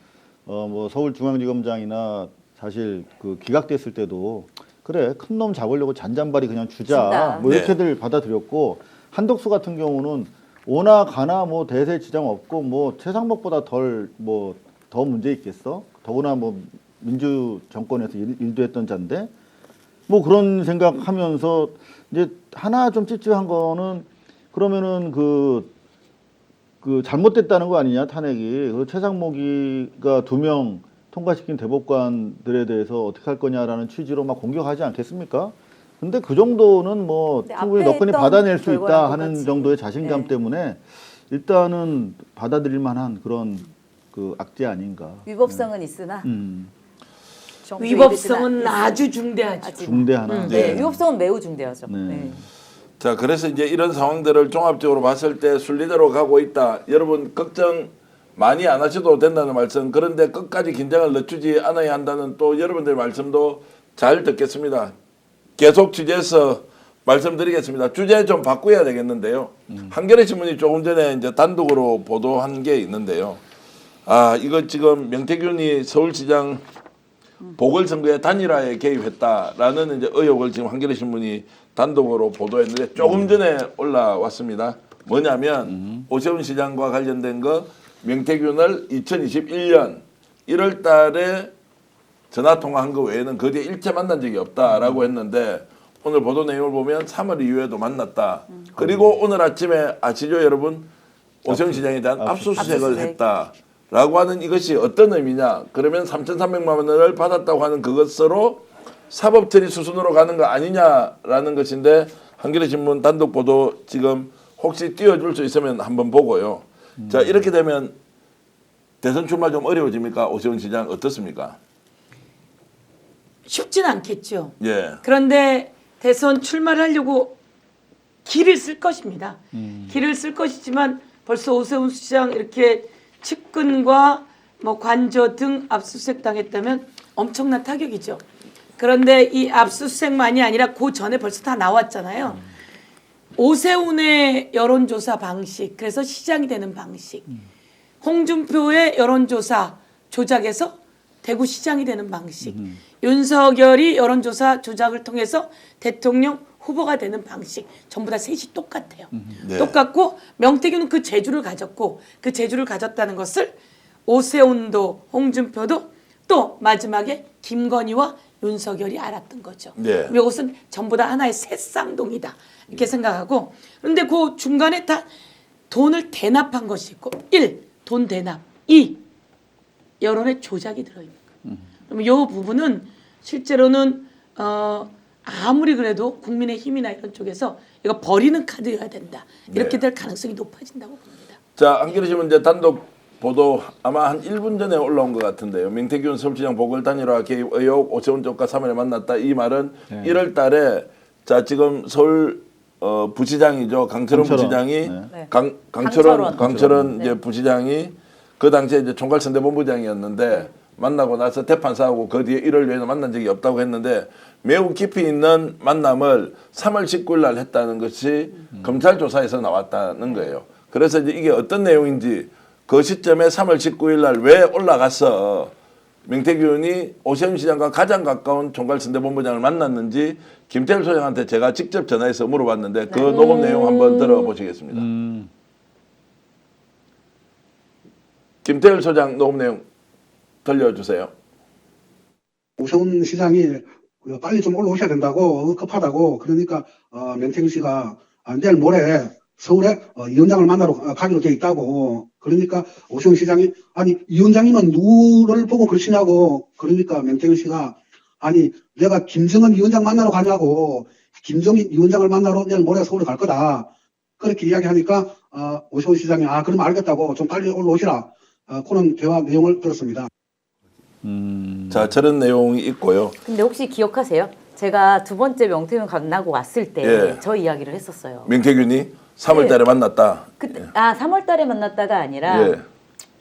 C: 뭐 서울중앙지검장이나 사실 그 기각됐을 때도 그래 큰 놈 잡으려고 잔잔바리 그냥 주자
D: 준다.
C: 뭐
A: 네.
C: 이렇게들 받아들였고 한덕수 같은 경우는 오나 가나 뭐 대세 지장 없고 뭐 최상목보다 더 문제 있겠어? 더구나 뭐 민주 정권에서 일도 했던 자인데 뭐 그런 생각하면서 이제 하나 좀 찝찝한 거는 그러면은 그 잘못됐다는 거 아니냐 탄핵이 그 최상목이가 2명 통과시킨 대법관들에 대해서 어떻게 할 거냐라는 취지로 막 공격하지 않겠습니까? 근데 그 정도는 뭐
D: 근데
C: 충분히
D: 앞에
C: 너끈히
D: 했던
C: 받아낼 수
D: 결과랑
C: 있다 하는
D: 똑같이.
C: 정도의 자신감
D: 네.
C: 때문에 일단은 받아들일 만한 그런 그 악재 아닌가.
D: 위법성은 있으나 정도의
B: 위법성은
D: 있으나
B: 아주 중대하죠.
D: 하지만.
C: 중대하나.
D: 네, 위법성은 매우 중대하죠.
C: 네.
D: 네.
A: 자, 그래서 이제 이런 상황들을 종합적으로 봤을 때 순리대로 가고 있다. 여러분 걱정 많이 안 하셔도 된다는 말씀. 그런데 끝까지 긴장을 늦추지 않아야 한다는 또 여러분들 말씀도 잘 듣겠습니다. 계속 취재해서 말씀드리겠습니다. 주제 좀 바꿔야 되겠는데요. 한겨레 신문이 조금 전에 이제 단독으로 보도한 게 있는데요. 이거 지금 명태균이 서울시장 보궐선거의 단일화에 개입했다라는 이제 의혹을 지금 한겨레 신문이 단독으로 보도했는데 조금 전에 올라왔습니다. 뭐냐면 오세훈 시장과 관련된 거 명태균을 2021년 1월 달에 전화 통화한 거 외에는 그 뒤에 일체 만난 적이 없다라고 했는데 오늘 보도 내용을 보면 3월 이후에도 만났다. 그리고 오늘 아침에 아시죠 여러분? 오세훈 시장에 대한 압수수색을
D: 압수수색.
A: 했다라고 하는 이것이 어떤 의미냐? 그러면 3,300만 원을 받았다고 하는 그것으로 사법처리 수순으로 가는 거 아니냐라는 것인데 한겨레 신문 단독 보도 지금 혹시 띄워줄 수 있으면 한번 보고요. 자 이렇게 되면 대선 출마 좀 어려워집니까? 오세훈 시장 어떻습니까?
B: 쉽진 않겠죠.
A: 예.
B: 그런데 대선 출마를 하려고 길을 쓸 것입니다. 길을 쓸 것이지만 벌써 오세훈 시장 이렇게 측근과 뭐 관저 등 압수수색 당했다면 엄청난 타격이죠. 그런데 이 압수수색만이 아니라 그 전에 벌써 다 나왔잖아요. 오세훈의 여론조사 방식, 그래서 시장이 되는 방식. 홍준표의 여론조사 조작에서 대구시장이 되는 방식. 윤석열이 여론조사 조작을 통해서 대통령 후보가 되는 방식. 전부 다 셋이 똑같아요.
A: 네.
B: 똑같고 명태균은 그 재주를 가졌고 그 재주를 가졌다는 것을 오세훈도 홍준표도 또 마지막에 김건희와 윤석열이 알았던 거죠.
A: 네.
B: 이것은 전부 다 하나의 새쌍둥이다 이렇게 생각하고 그런데 그 중간에 다 돈을 대납한 것이 있고 1. 돈 대납 2. 여론의 조작이 들어있는 거예요. 그럼 이 부분은 실제로는 아무리 그래도 국민의힘이나 이런 쪽에서 이거 버리는 카드여야 된다. 이렇게 될 가능성이 높아진다고 봅니다.
A: 자, 한겨레 신문 이제 단독 보도 아마 한 1분 전에 올라온 것 같은데요. 민태균 서울시장 보궐 단일화 개입 의혹 오세훈 쪽과 3월에 만났다. 이 말은 1월 달에 자 지금 서울 부시장이죠. 강철원 부시장이
D: 네.
A: 강철원
D: 네.
A: 이제 부시장이 그 당시에 이제 총괄선대본부장이었는데 만나고 나서 대판사하고 그 뒤에 1월 외에는 만난 적이 없다고 했는데 매우 깊이 있는 만남을 3월 19일 날 했다는 것이 검찰 조사에서 나왔다는 거예요. 그래서 이제 이게 어떤 내용인지 그 시점에 3월 19일 날 왜 올라가서 명태균이 오세훈 시장과 가장 가까운 총괄선대본부장을 만났는지 김태일 소장한테 제가 직접 전화해서 물어봤는데 그 녹음 내용 한번 들어보시겠습니다. 김태일 소장 녹음 내용 들려주세요.
E: 오세훈 시장이 빨리 좀 올라오셔야 된다고 급하다고 그러니까 명태균 씨가 내일 모레 서울에 위원장을 만나러 가기로 돼 있다고 그러니까 오세훈 시장이 아니 위원장이면 누구를 보고 그러시냐고 그러니까 명태균 씨가 아니 내가 김정은 위원장 만나러 가냐고 김정인 위원장을 만나러 내일 모레 서울에 갈 거다 그렇게 이야기하니까 오세훈 시장이 그럼 알겠다고 좀 빨리 올라오시라 그런 대화 내용을 들었습니다.
A: 자 저런 내용이 있고요.
D: 근데 혹시 기억하세요? 제가 두 번째 명태균 만나고 왔을 때
A: 예.
D: 저 이야기를 했었어요.
A: 명태균이 3월 달에 만났다.
D: 그때 3월 달에 만났다가 아니라
A: 예.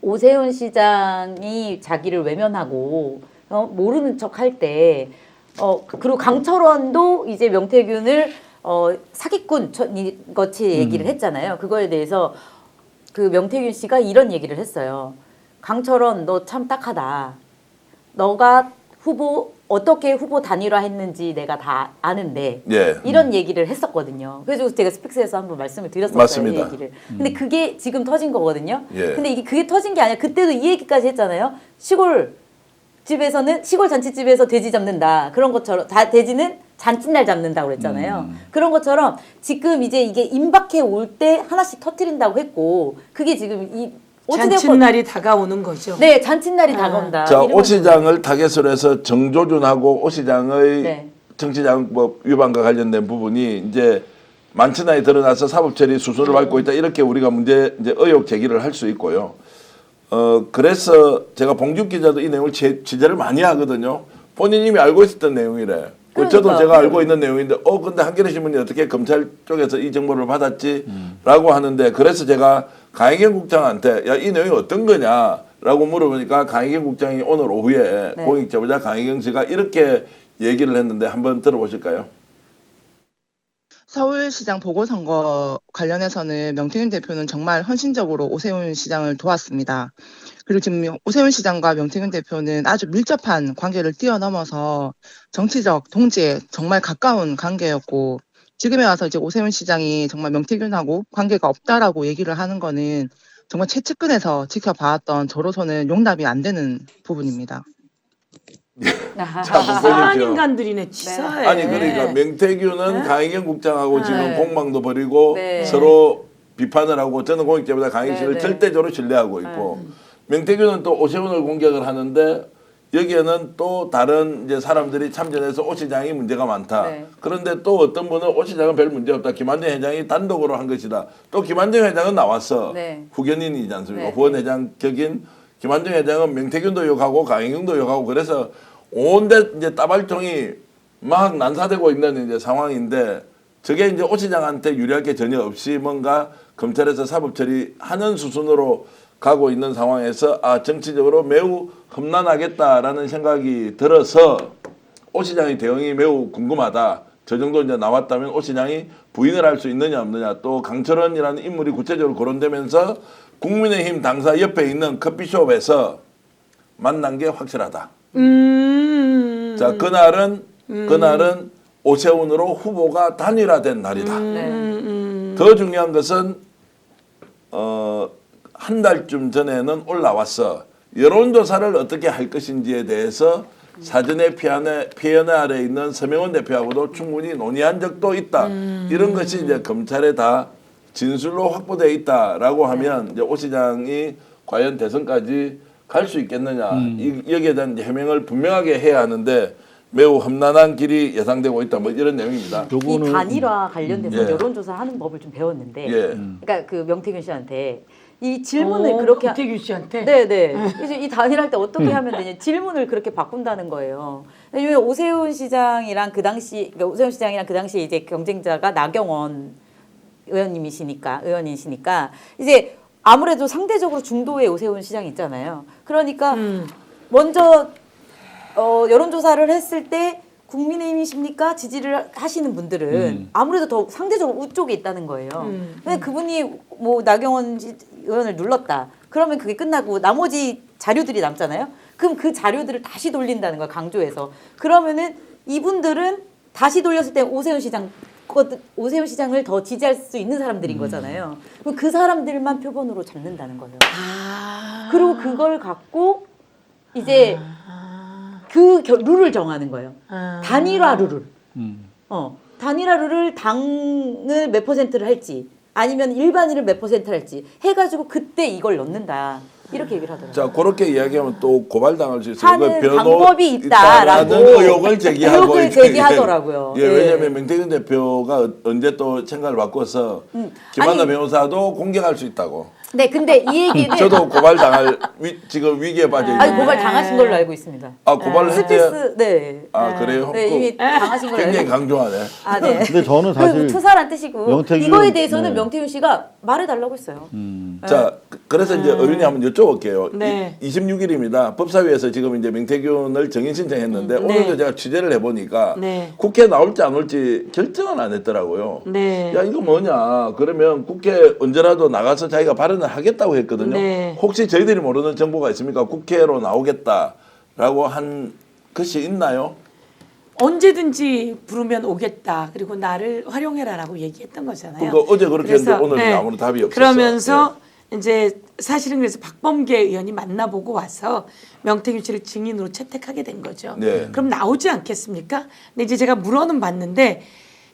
D: 오세훈 시장이 자기를 외면하고 모르는 척 할 때 그리고 강철원도 이제 명태균을 사기꾼 같이 얘기를 했잖아요. 그거에 대해서 그 명태균 씨가 이런 얘기를 했어요. 강철원 너 참 딱하다. 너가 어떻게 후보 단일화했는지 내가 다 아는데
A: 예.
D: 이런 얘기를 했었거든요. 그래서 제가 스픽스에서 한번 말씀을 드렸었어요.
A: 맞습니다.
D: 이 얘기를. 근데 그게 지금 터진 거거든요.
A: 예.
D: 근데 그게 터진 게 아니라 그때도 이 얘기까지 했잖아요. 시골 잔치집에서 돼지 잡는다. 그런 것처럼 돼지는 잔칫날 잡는다고 그랬잖아요. 그런 것처럼 지금 이제 이게 임박해 올 때 하나씩 터트린다고 했고 그게 지금
B: 잔칫날이 다가오는 거죠.
D: 네, 잔칫날이 다가온다.
A: 자,
D: 이런
A: 오 시장을 타겟으로 해서 정조준하고 오 시장의
D: 네.
A: 정치자금법 위반과 관련된 부분이 이제 만천하에 드러나서 사법처리 수순을 밟고 있다. 이렇게 우리가 이제 의혹 제기를 할 수 있고요. 그래서 제가 봉준 기자도 이 내용을 취재를 많이 하거든요. 본인 이미 알고 있었던 내용이래. 저도 제가 알고 있는 내용인데, 근데 한겨레 신문이 어떻게 검찰 쪽에서 이 정보를 받았지? 라고 하는데, 그래서 제가 강희경 국장한테, 야, 이 내용이 어떤 거냐? 라고 물어보니까 강희경 국장이 오늘 오후에
D: 네.
A: 공익제보자 강희경 씨가 이렇게 얘기를 했는데, 한번 들어보실까요?
F: 서울시장 보궐선거 관련해서는 명태균 대표는 정말 헌신적으로 오세훈 시장을 도왔습니다. 그리고 지금 오세훈 시장과 명태균 대표는 아주 밀접한 관계를 뛰어넘어서 정치적 동지에 정말 가까운 관계였고 지금에 와서 이제 오세훈 시장이 정말 명태균하고 관계가 없다라고 얘기를 하는 거는 정말 최측근에서 지켜봐왔던 저로서는 용납이 안 되는 부분입니다.
A: 자, 한번
B: 치사한
A: 보십시오.
B: 인간들이네 치사해.
A: 아니 그러니까 명태균은 강희경 국장하고 지금
D: 네.
A: 공방도 벌이고
D: 네.
A: 서로 비판을 하고 저는 공익 때보다 강희경 씨를
D: 네.
A: 절대적으로 신뢰하고 있고 명태균은 또 오세훈을 공격을 하는데 여기에는 또 다른 이제 사람들이 참전해서 오 시장이 문제가 많다.
D: 네.
A: 그런데 또 어떤 분은 오 시장은 별 문제 없다. 김한정 회장이 단독으로 한 것이다. 또 김한정 회장은 나왔어.
D: 네.
A: 후견인이지 않습니까?
D: 네.
A: 후원회장 격인 김한정 회장은 명태균도 욕하고 강희경도 욕하고 그래서 온데 이제 따발총이 막 난사되고 있는 이제 상황인데 저게 이제 오 시장한테 유리할 게 전혀 없이 뭔가 검찰에서 사법 처리하는 수순으로 가고 있는 상황에서 아 정치적으로 매우 험난하겠다라는 생각이 들어서 오 시장의 대응이 매우 궁금하다. 저 정도 이제 나왔다면 오 시장이 부인을 할 수 있느냐 없느냐. 또 강철원이라는 인물이 구체적으로 거론되면서 국민의힘 당사 옆에 있는 커피숍에서 만난 게 확실하다. 자 그날은 오세훈으로 후보가 단일화된 날이다.
D: 네.
A: 더 중요한 것은 한 달쯤 전에는 올라왔어. 여론조사를 어떻게 할 것인지에 대해서 사전에 피해내 아래 있는 서명원 대표하고도 충분히 논의한 적도 있다. 이런 것이 이제 검찰에 다 진술로 확보되어 있다라고 하면 이제 오 시장이 과연 대선까지 갈 수 있겠느냐. 여기에 대한 이제 해명을 분명하게 해야 하는데 매우 험난한 길이 예상되고 있다. 뭐 이런 내용입니다.
D: 이 단일화 관련돼서
A: 예.
D: 여론조사 하는 법을 좀 배웠는데,
A: 예.
D: 그러니까 그 명태균 씨한테 이 질문을 그렇게
B: 김태균 씨한테.
D: 네네. 그래서 이 단일할 때 어떻게 하면 되냐 질문을 그렇게 바꾼다는 거예요. 왜냐면 오세훈 시장이랑 그 당시 그러니까 오세훈 시장이랑 그 당시 이제 경쟁자가 나경원 의원이시니까 이제 아무래도 상대적으로 중도의 오세훈 시장이 있잖아요. 그러니까 먼저 여론조사를 했을 때 국민의힘이십니까? 지지를 하시는 분들은 아무래도 더 상대적으로 우쪽에 있다는 거예요. 근데 그분이 뭐 나경원 의원을 눌렀다. 그러면 그게 끝나고 나머지 자료들이 남잖아요. 그럼 그 자료들을 다시 돌린다는 거야, 강조해서. 그러면은 이분들은 다시 돌렸을 때 오세훈 시장을 더 지지할 수 있는 사람들인 거잖아요. 그럼 그 사람들만 표본으로 잡는다는 거예요. 그리고 그걸 갖고 이제 룰을 정하는 거예요. 단일화 룰을. 단일화 룰을 당을 몇 퍼센트를 할지 아니면 일반인을 몇 퍼센트 할지 해가지고 그때 이걸 넣는다. 이렇게 얘기를 하더라고요.
A: 자 그렇게 이야기하면 또 고발당할 수 있어요.
D: 하는
A: 그
D: 방법이 있다라고
A: 의혹을 제기하고
D: 의혹을 제기하더라고요.
A: 예, 왜냐하면 명태균 대표가 언제 또 생각을 바꿔서 김한나
D: 아니,
A: 변호사도 공격할 수 있다고.
D: 네, 근데 이 얘기는
A: 저도 고발당할 지금 위기에 빠져 있는.
D: 아니 고발 당하신 걸로 알고 있습니다.
A: 아 고발을 했대.
D: 스피스 네.
A: 아 그래요?
D: 네, 이미 당하신 걸로
A: 굉장히
D: 알고
A: 강조하네.
D: 아, 네.
C: 근데 저는 사실
D: 그리고 투사란 뜻이고
C: 명태균,
D: 이거에 대해서는
C: 네.
D: 명태균 씨가 말해달라고 했어요.
A: 자, 그래서 이제 의원님 한번 여쭤볼게요.
B: 네.
A: 26일입니다. 법사위에서 지금 이제 명태균을 정인 신청했는데 오늘도 제가 취재를 해보니까
B: 네.
A: 국회에 나올지 안 올지 결정은 안 했더라고요.
B: 네.
A: 야 이거 뭐냐? 그러면 국회 언제라도 나가서 자기가 발언을 하겠다고 했거든요.
B: 네.
A: 혹시 저희들이 모르는 정보가 있습니까? 국회로 나오겠다라고 한 것이 있나요?
B: 언제든지 부르면 오겠다. 그리고 나를 활용해라라고 얘기했던 거잖아요.
A: 그러니까 어제 그렇게
B: 그래서,
A: 했는데 오늘
B: 네.
A: 아무런 답이 없었어요.
B: 그러면서 이제 사실은 그래서 박범계 의원이 만나보고 와서 명태균 씨를 증인으로 채택하게 된 거죠.
A: 네.
B: 그럼 나오지 않겠습니까? 근데 이제 제가 물어는 봤는데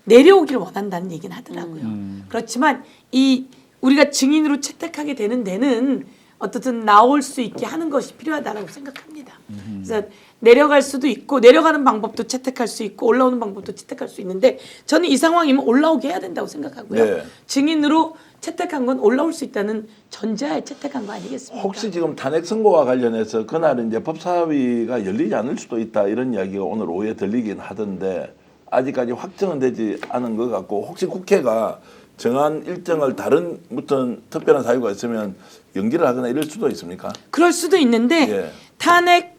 B: 내려오기를 원한다는 얘기는 하더라고요. 그렇지만 이 우리가 증인으로 채택하게 되는 데는 어떻든 나올 수 있게 하는 것이 필요하다고 생각합니다. 그래서 내려갈 수도 있고 내려가는 방법도 채택할 수 있고 올라오는 방법도 채택할 수 있는데 저는 이 상황이면 올라오게 해야 된다고 생각하고요.
A: 네.
B: 증인으로 채택한 건 올라올 수 있다는 전제하에 채택한 거 아니겠습니까?
A: 혹시 지금 탄핵 선고와 관련해서 그날 이제 법사위가 열리지 않을 수도 있다 이런 이야기가 오늘 오후에 들리긴 하던데 아직까지 확정은 되지 않은 것 같고 혹시 국회가 정한 일정을 다른 무슨 특별한 사유가 있으면 연기를 하거나 이럴 수도 있습니까?
B: 그럴 수도 있는데
A: 예.
B: 탄핵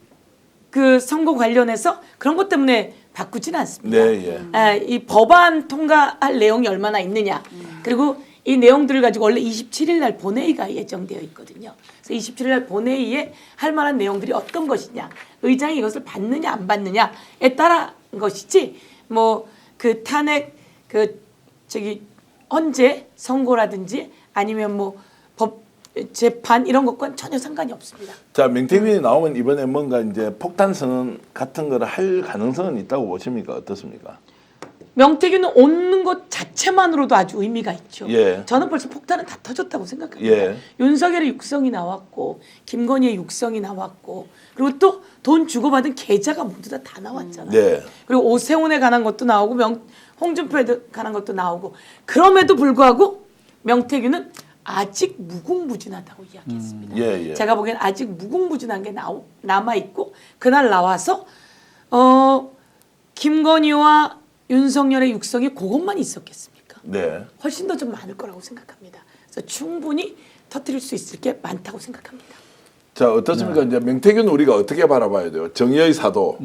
B: 그 선거 관련해서 그런 것 때문에 바꾸지는 않습니다.
A: 네, 예.
B: 이 법안 통과할 내용이 얼마나 있느냐. 그리고 이 내용들을 가지고 원래 27일 날 본회의가 예정되어 있거든요. 그래서 27일 날 본회의에 할 만한 내용들이 어떤 것이냐. 의장이 이것을 받느냐 안 받느냐에 따라 것이지 뭐 그 탄핵 그 저기 헌재 선고라든지 아니면 뭐 법 재판 이런 것과는 전혀 상관이 없습니다.
A: 자, 명태균이 나오면 이번에 뭔가 이제 폭탄 선언 같은 거를 할 가능성은 있다고 보십니까? 어떻습니까?
B: 명태균은 오는 것 자체만으로도 아주 의미가 있죠.
A: 예.
B: 저는 벌써 폭탄은 다 터졌다고 생각합니다.
A: 예.
B: 윤석열의 육성이 나왔고 김건희의 육성이 나왔고 그리고 또 돈 주고받은 계좌가 모두 다 나왔잖아요.
A: 네.
B: 그리고 오세훈에 관한 것도 나오고 홍준표에 관한 것도 나오고 그럼에도 불구하고 명태균은 아직 무궁무진하다고 이야기했습니다.
A: 예, 예.
B: 제가 보기엔 아직 무궁무진한 게 남아있고 그날 나와서 김건희와 윤석열의 육성이 그것만 있었겠습니까?
A: 네.
B: 훨씬 더 좀 많을 거라고 생각합니다. 그래서 충분히 터뜨릴 수 있을 게 많다고 생각합니다.
A: 자, 어떻습니까? 이제 명태균 우리가 어떻게 바라봐야 돼요? 정의의 사도,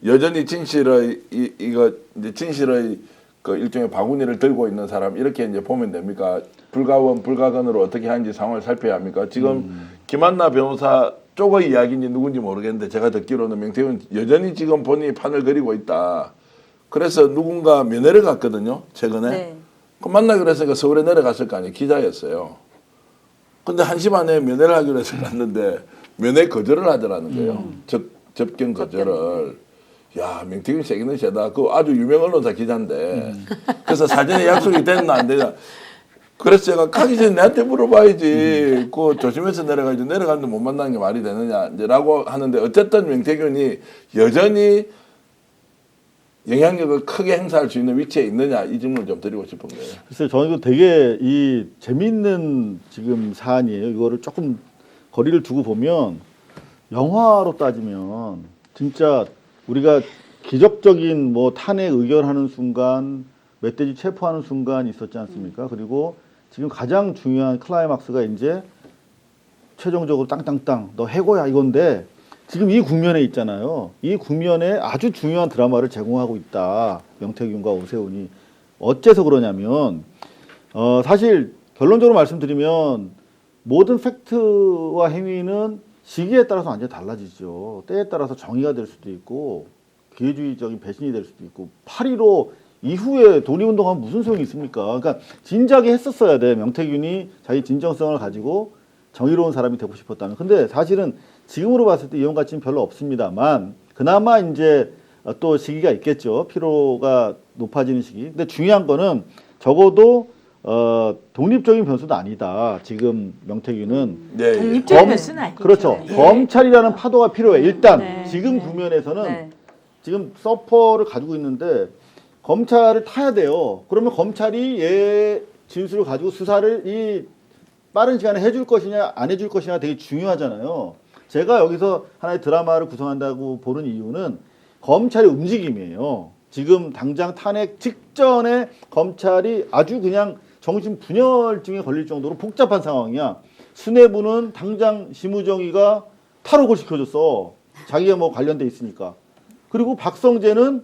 A: 여전히 진실의 이거 이제 진실의 그 일종의 바구니를 들고 있는 사람 이렇게 이제 보면 됩니까? 불가원 불가건으로 어떻게 하는지 상황을 살펴야 합니까? 지금 김한나 변호사 쪽의 이야기인지 누군지 모르겠는데 제가 듣기로는 명태균 여전히 지금 본인이 판을 그리고 있다. 그래서 누군가 면회를 갔거든요. 최근에.
D: 네.
A: 그 만나기로 했으니까 서울에 내려갔을 거 아니에요. 기자였어요. 근데 1시 반에 면회를 하기로 해서 갔는데 면회 거절을 하더라는 거예요. 접견 거절을. 야, 명태균 세기는 세다. 그 아주 유명 언론사 기자인데. 그래서 사전에 약속이 됐나 안 되나. 그래서 제가 가기 전에 내한테 물어봐야지. 그 조심해서 내려가야지. 내려갔는데 못 만나는 게 말이 되느냐. 이제라고 하는데 어쨌든 명태균이 여전히 영향력을 크게 행사할 수 있는 위치에 있느냐 이 질문을 좀 드리고 싶은 거예요.
C: 글쎄요, 저는 이거 되게 이 재미있는 지금 사안이에요. 이거를 조금 거리를 두고 보면 영화로 따지면 진짜 우리가 기적적인 뭐 탄핵 의결하는 순간, 멧돼지 체포하는 순간 있었지 않습니까? 그리고 지금 가장 중요한 클라이막스가 이제 최종적으로 땅땅땅 너 해고야 이건데 지금 이 국면에 있잖아요. 이 국면에 아주 중요한 드라마를 제공하고 있다. 명태균과 오세훈이. 어째서 그러냐면 사실 결론적으로 말씀드리면 모든 팩트와 행위는 시기에 따라서 완전히 달라지죠. 때에 따라서 정의가 될 수도 있고 기회주의적인 배신이 될 수도 있고 8.15 이후에 독립운동하면 무슨 소용이 있습니까? 그러니까 진작에 했었어야 돼. 명태균이 자기 진정성을 가지고 정의로운 사람이 되고 싶었다면. 근데 사실은 지금으로 봤을 때 이런 가치는 별로 없습니다만 그나마 이제 또 시기가 있겠죠. 피로가 높아지는 시기. 근데 중요한 거는 적어도 독립적인 변수도 아니다. 지금 명태균은
A: 네.
B: 독립적인 변수는 아니죠.
C: 그렇죠.
B: 예.
C: 검찰이라는 파도가 필요해. 일단
B: 네.
C: 지금
B: 네.
C: 국면에서는
D: 네.
C: 지금 서퍼를 가지고 있는데 검찰을 타야 돼요. 그러면 검찰이 얘 진술을 가지고 수사를 이 빠른 시간에 해줄 것이냐 안 해줄 것이냐 되게 중요하잖아요. 제가 여기서 하나의 드라마를 구성한다고 보는 이유는 검찰의 움직임이에요. 지금 당장 탄핵 직전에 검찰이 아주 그냥 정신 분열증에 걸릴 정도로 복잡한 상황이야. 수뇌부는 당장 심우정의가 탈옥을 시켜줬어. 자기가 뭐 관련돼 있으니까. 그리고 박성재는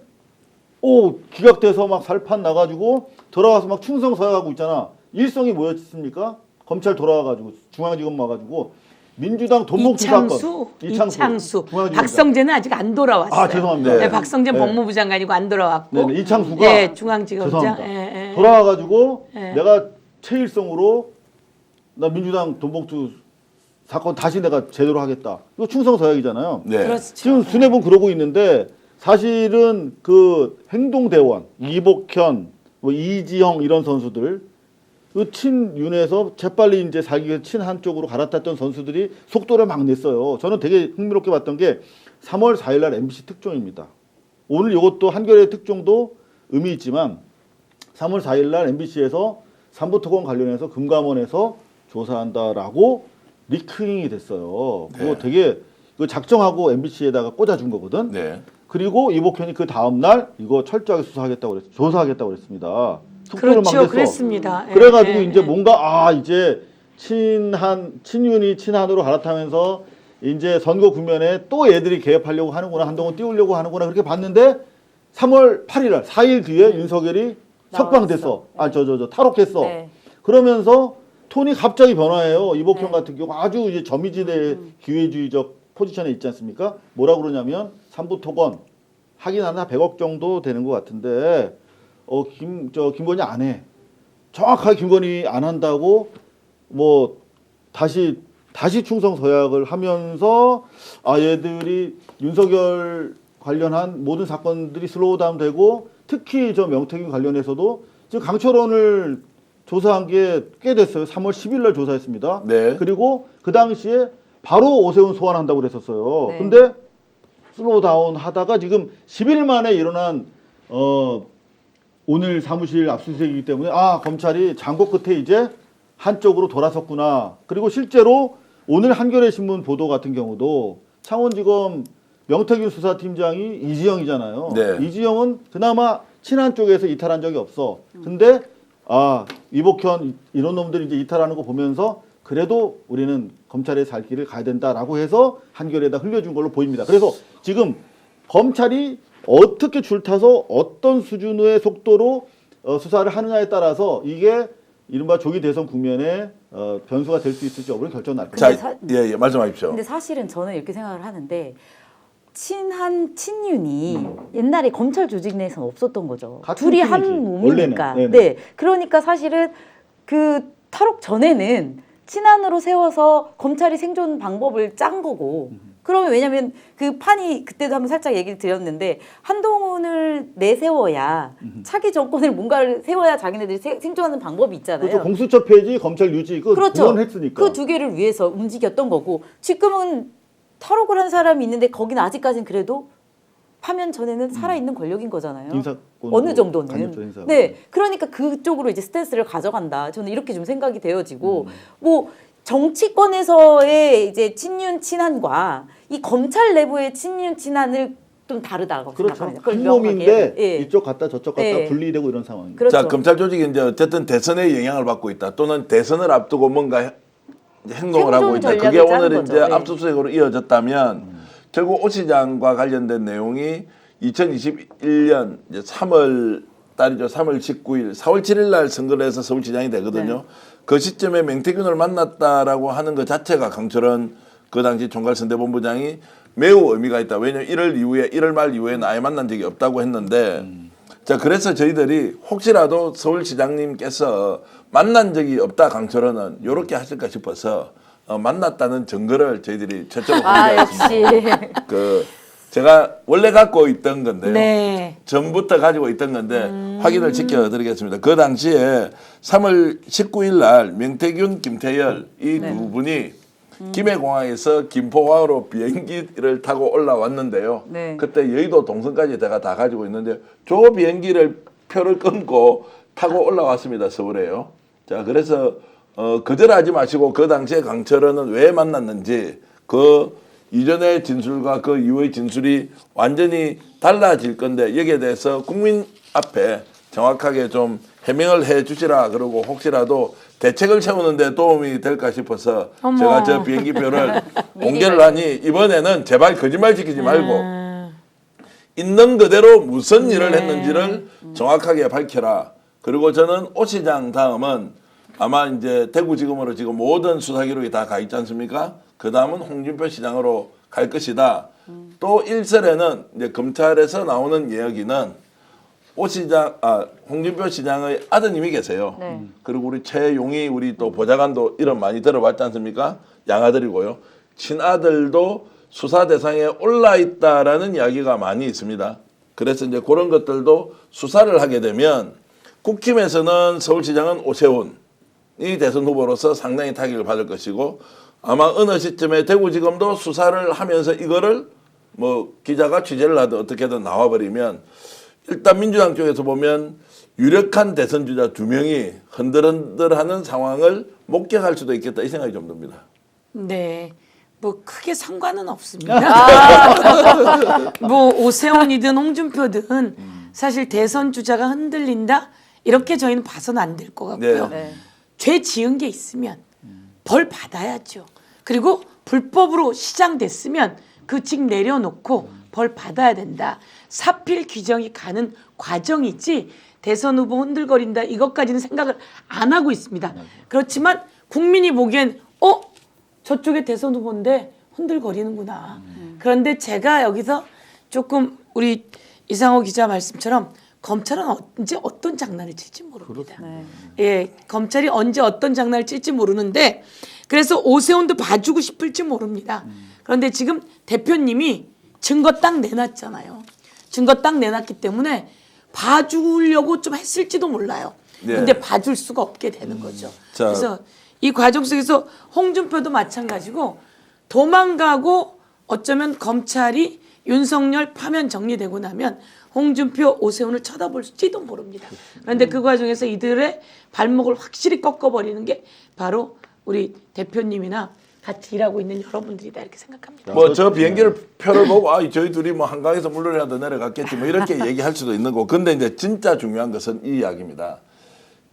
C: 기각돼서 막 살판 나가지고 돌아와서 막 충성 서약하고 있잖아. 일성이 뭐였습니까? 검찰 돌아와가지고 중앙지검 와가지고 민주당 돈봉투 사건.
B: 이창수.
C: 중앙지검장.
B: 박성재는 아직 안 돌아왔어요.
C: 아 죄송합니다.
B: 네, 박성재 법무부 장관이고 안 돌아왔고.
C: 네, 이창수가
B: 예, 중앙지검장.
C: 죄송합니다.
B: 예, 예.
C: 돌아와가지고
B: 예.
C: 내가 최일성으로 나 민주당 돈봉투 사건 다시 내가 제대로 하겠다. 이거 충성서약이잖아요.
A: 네.
B: 그렇죠.
C: 지금 수뇌부는 그러고 있는데 사실은 그 행동대원 이복현, 뭐 이지영 이런 선수들 그 친윤에서 재빨리 이제 살기 위해서 친한 쪽으로 갈아탔던 선수들이 속도를 막 냈어요. 저는 되게 흥미롭게 봤던 게 3월 4일 날 MBC 특종입니다. 오늘 이것도 한겨레 특종도 의미 있지만 3월 4일 날 MBC에서 삼부토건 관련해서 금감원에서 조사한다라고 리크링이 됐어요. 그거
A: 네.
C: 되게 그 작정하고 MBC에다가 꽂아준 거거든.
A: 네.
C: 그리고 이복현이 그 다음 날 이거 철저하게 수사하겠다고 그랬, 조사하겠다고 그랬습니다. 속도를 막
B: 그렇죠.
C: 냈어.
B: 그랬습니다. 예,
C: 그래가지고
B: 예,
C: 이제
B: 예.
C: 뭔가 이제 친윤이 친한으로 갈아타면서 이제 선거 국면에 또 얘들이 개입하려고 하는구나, 한동훈 띄우려고 하는구나 그렇게 봤는데 3월 8일 날 4일 뒤에 윤석열이 석방됐어. 탈옥했어.
D: 네.
C: 그러면서 톤이 갑자기 변화해요. 이복현 같은 경우 아주 이제 저미지대 기회주의적 포지션에 있지 않습니까? 뭐라 그러냐면 삼부토건 하긴 한 100억 정도 되는 것 같은데 김건희 안 해. 정확하게 김건희 안 한다고 뭐 다시 충성 서약을 하면서 얘들이 윤석열 관련한 모든 사건들이 슬로우 다운 되고 특히 저 명태균 관련해서도 지금 강철원을 조사한 게 꽤 됐어요. 3월 10일 날 조사했습니다.
A: 네.
C: 그리고 그 당시에 바로 오세훈 소환한다고 그랬었어요.
D: 네.
C: 근데 슬로우 다운 하다가 지금 10일 만에 일어난 오늘 사무실 압수수색이기 때문에 검찰이 장고 끝에 이제 한쪽으로 돌아섰구나. 그리고 실제로 오늘 한겨레 신문 보도 같은 경우도 창원지검 명태균 수사팀장이 이지영이잖아요.
A: 네.
C: 이지영은 그나마 친한 쪽에서 이탈한 적이 없어. 근데 이복현 이런 놈들이 이제 이탈하는 거 보면서 그래도 우리는 검찰의 살 길을 가야 된다라고 해서 한겨레에다 흘려준 걸로 보입니다. 그래서 지금 검찰이 어떻게 줄타서 어떤 수준의 속도로 수사를 하느냐에 따라서 이게 이른바 조기 대선 국면에 변수가 될 수 있을지 여부는 결정 날 겁니다.
A: 자, 예, 말씀하십시오.
D: 근데 사실은 저는 이렇게 생각을 하는데 친한 친윤이 옛날에 검찰 조직 내에서는 없었던 거죠.
C: 같은
D: 둘이
C: 팀이지,
D: 한 몸이니까.
C: 원래는.
D: 네. 그러니까 사실은 그 탈옥 전에는 친한으로 세워서 검찰이 생존 방법을 짠 거고. 그러면 왜냐면 그 판이 그때도 한번 살짝 얘기를 드렸는데 한동훈을 내세워야 차기 정권을 뭔가를 세워야 자기네들이 생존하는 방법이 있잖아요.
C: 그렇죠. 공수처 폐지, 검찰 유지
D: 그렇죠.
C: 그건 했으니까.
D: 그 두 개를 위해서 움직였던 거고 지금은 탈옥을 한 사람이 있는데 거기는 아직까지는 그래도 파면 전에는 살아있는 권력인 거잖아요.
C: 인사권도
D: 어느 정도는.
C: 간접적인 인사권.
D: 네, 그러니까 그쪽으로 이제 스탠스를 가져간다. 저는 이렇게 좀 생각이 되어지고 뭐 정치권에서의 이제 친윤 친한과 이 검찰 내부의 친윤 친한을 좀 다르다고
C: 그렇죠.
D: 생각합니다.
C: 한
D: 그걸 명확하게.
C: 몸인데
D: 예.
C: 이쪽 갔다 저쪽 갔다
D: 예.
C: 분리되고 이런 상황입니다.
D: 그렇죠.
A: 자, 검찰 조직이 이제 어쨌든 대선에 영향을 받고 있다. 또는 대선을 앞두고 뭔가 행동을 하고 있다.
D: 생존
A: 그게
D: 전략을 짜는
A: 오늘
D: 거죠.
A: 이제
D: 네.
A: 압수수색으로 이어졌다면 결국 오 시장과 관련된 내용이 2021년 이제 3월 달이죠. 3월 19일, 4월 7일 날 선거를 해서 서울시장이 되거든요.
D: 네.
A: 그 시점에 명태균을 만났다라고 하는 것 자체가 강철원 그 당시 총괄선대본부장이 매우 의미가 있다. 왜냐하면 1월 말 이후에는 아예 만난 적이 없다고 했는데 자, 그래서 저희들이 혹시라도 서울시장님께서 만난 적이 없다 강철원은 이렇게 하실까 싶어서 만났다는 증거를 저희들이 최초로
D: 역시.
A: 그 제가 원래 갖고 있던 건데요.
B: 네.
A: 전부터 가지고 있던 건데 확인을 지켜드리겠습니다. 그 당시에 3월 19일 날 명태균, 김태열 이 두 분이 김해공항에서 김포항으로 비행기를 타고 올라왔는데요.
D: 네.
A: 그때 여의도 동선까지 제가 다 가지고 있는데 저 비행기를 표를 끊고 타고 올라왔습니다. 서울에요. 자, 그래서 거절하지 마시고 그 당시에 강철원은 왜 만났는지 그 이전의 진술과 그 이후의 진술이 완전히 달라질 건데 여기에 대해서 국민 앞에 정확하게 좀 해명을 해 주시라 그러고 혹시라도 대책을 세우는데 도움이 될까 싶어서
B: 어머.
A: 제가 저 비행기표를 공개를 하니 이번에는 제발 거짓말 시키지 말고 있는 그대로 무슨 일을 했는지를 정확하게 밝혀라. 그리고 저는 오 시장 다음은 아마 이제 대구지검으로 지금 모든 수사 기록이 다 가 있지 않습니까? 그 다음은 홍준표 시장으로 갈 것이다. 또 일설에는 이제 검찰에서 나오는 이야기는 홍준표 시장의 아드님이 계세요.
D: 네.
A: 그리고 우리 최용희 우리 또 보좌관도 이름 많이 들어봤지 않습니까? 양아들이고요. 친아들도 수사 대상에 올라 있다라는 이야기가 많이 있습니다. 그래서 이제 그런 것들도 수사를 하게 되면 국힘에서는 서울시장은 오세훈이 대선 후보로서 상당히 타격을 받을 것이고 아마 어느 시점에 대구지검도 수사를 하면서 이거를 뭐 기자가 취재를 하든 어떻게든 나와버리면 일단 민주당 쪽에서 보면 유력한 대선 주자 2명이 흔들흔들하는 상황을 목격할 수도 있겠다 이 생각이 좀 듭니다.
B: 네. 뭐 크게 상관은 없습니다. 뭐 오세훈이든 홍준표든 사실 대선 주자가 흔들린다 이렇게 저희는 봐서는 안 될 것 같고요.
A: 네.
B: 죄 지은 게 있으면 벌 받아야죠. 그리고 불법으로 시장됐으면 그 직 내려놓고 벌 받아야 된다. 사필 규정이 가는 과정이지 대선 후보 흔들거린다 이것까지는 생각을 안 하고 있습니다. 그렇지만 국민이 보기엔 저쪽에 대선 후보인데 흔들거리는구나. 그런데 제가 여기서 조금 우리 이상호 기자 말씀처럼 검찰은 언제 어떤 장난을 칠지 모릅니다. 예, 검찰이 언제 어떤 장난을 칠지 모르는데 그래서 오세훈도 봐주고 싶을지 모릅니다. 그런데 지금 대표님이 증거 딱 내놨잖아요. 증거 딱 내놨기 때문에 봐주려고 좀 했을지도 몰라요.
A: 네.
B: 근데 봐줄 수가 없게 되는 거죠.
A: 자.
B: 그래서 이 과정 속에서 홍준표도 마찬가지고 도망가고 어쩌면 검찰이 윤석열 파면 정리되고 나면 홍준표, 오세훈을 쳐다볼지도 모릅니다. 그런데 그 과정에서 이들의 발목을 확실히 꺾어버리는 게 바로 우리 대표님이나 같이 일하고 있는 여러분들이다 이렇게 생각합니다.
A: 뭐 저 비행기를 표를 보고 아 저희 둘이 뭐 한강에서 물놀이하다 내려갔겠지 뭐 이렇게 얘기할 수도 있는 거고. 근데 이제 진짜 중요한 것은 이 이야기입니다.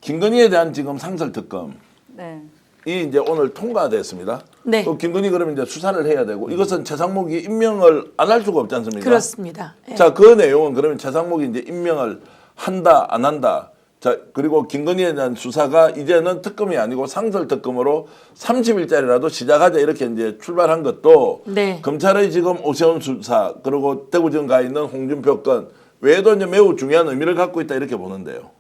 A: 김건희에 대한 지금 상설특검이
D: 네.
A: 이제 오늘 통과됐습니다.
B: 네.
A: 김건희 그러면 이제 수사를 해야 되고 이것은 최상목이 임명을 안 할 수가 없지 않습니까?
B: 그렇습니다. 예.
A: 자, 그 내용은 그러면 최상목이 이제 임명을 한다 안 한다. 자, 그리고 김건희에 대한 수사가 이제는 특검이 아니고 상설특검으로 30일짜리라도 시작하자 이렇게 이제 출발한 것도
B: 네.
A: 검찰의 지금 오세훈 수사 그리고 대구지검 가 있는 홍준표 건 외에도 이제 매우 중요한 의미를 갖고 있다 이렇게 보는데요.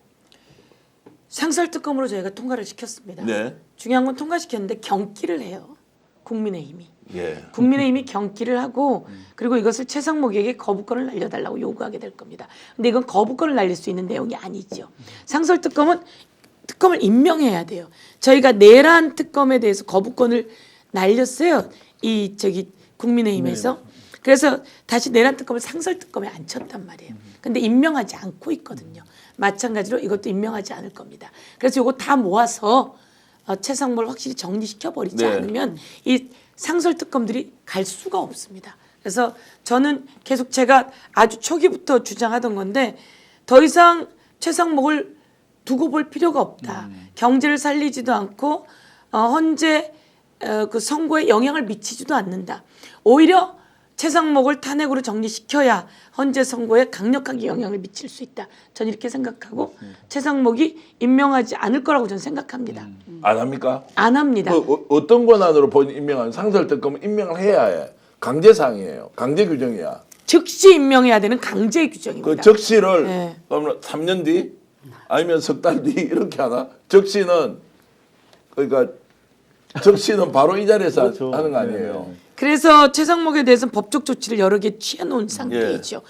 B: 상설특검으로 저희가 통과를 시켰습니다.
A: 네.
B: 중요한 건 통과시켰는데 경기를 해요. 국민의힘이.
A: 예.
B: 국민의힘이 경기를 하고 그리고 이것을 최상목에게 거부권을 날려달라고 요구하게 될 겁니다. 근데 이건 거부권을 날릴 수 있는 내용이 아니죠. 상설특검은 특검을 임명해야 돼요. 저희가 내란 특검에 대해서 거부권을 날렸어요. 이 국민의힘에서. 그래서 다시 내란 특검을 상설 특검에 앉혔단 말이에요. 근데 임명하지 않고 있거든요. 마찬가지로 이것도 임명하지 않을 겁니다. 그래서 이거 다 모아서 최상목을 확실히 정리시켜 버리지
A: 네.
B: 않으면 이 상설 특검들이 갈 수가 없습니다. 그래서 저는 계속 제가 아주 초기부터 주장하던 건데 더 이상 최상목을 두고 볼 필요가 없다. 경제를 살리지도 않고 현재 그 선거에 영향을 미치지도 않는다. 오히려 최상목을 탄핵으로 정리시켜야 현재 선거에 강력하게 영향을 미칠 수 있다. 저는 이렇게 생각하고 최상목이 임명하지 않을 거라고 저는 생각합니다.
A: 안 합니까?
B: 안 합니다.
A: 어떤 권한으로 본 임명한 상설특검은 임명을 해야 해. 강제사항이에요. 강제 규정이야.
B: 즉시 임명해야 되는 강제 규정입니다.
A: 그 적시를
B: 네.
A: 그러면 3년 뒤 아니면 석 달 뒤 이렇게 하나? 적시는 그러니까 적시는 바로 이 자리에서
C: 그렇죠.
A: 하는 거 아니에요.
B: 그래서 최상목에 대해서는 법적 조치를 여러 개 취해놓은 상태이죠.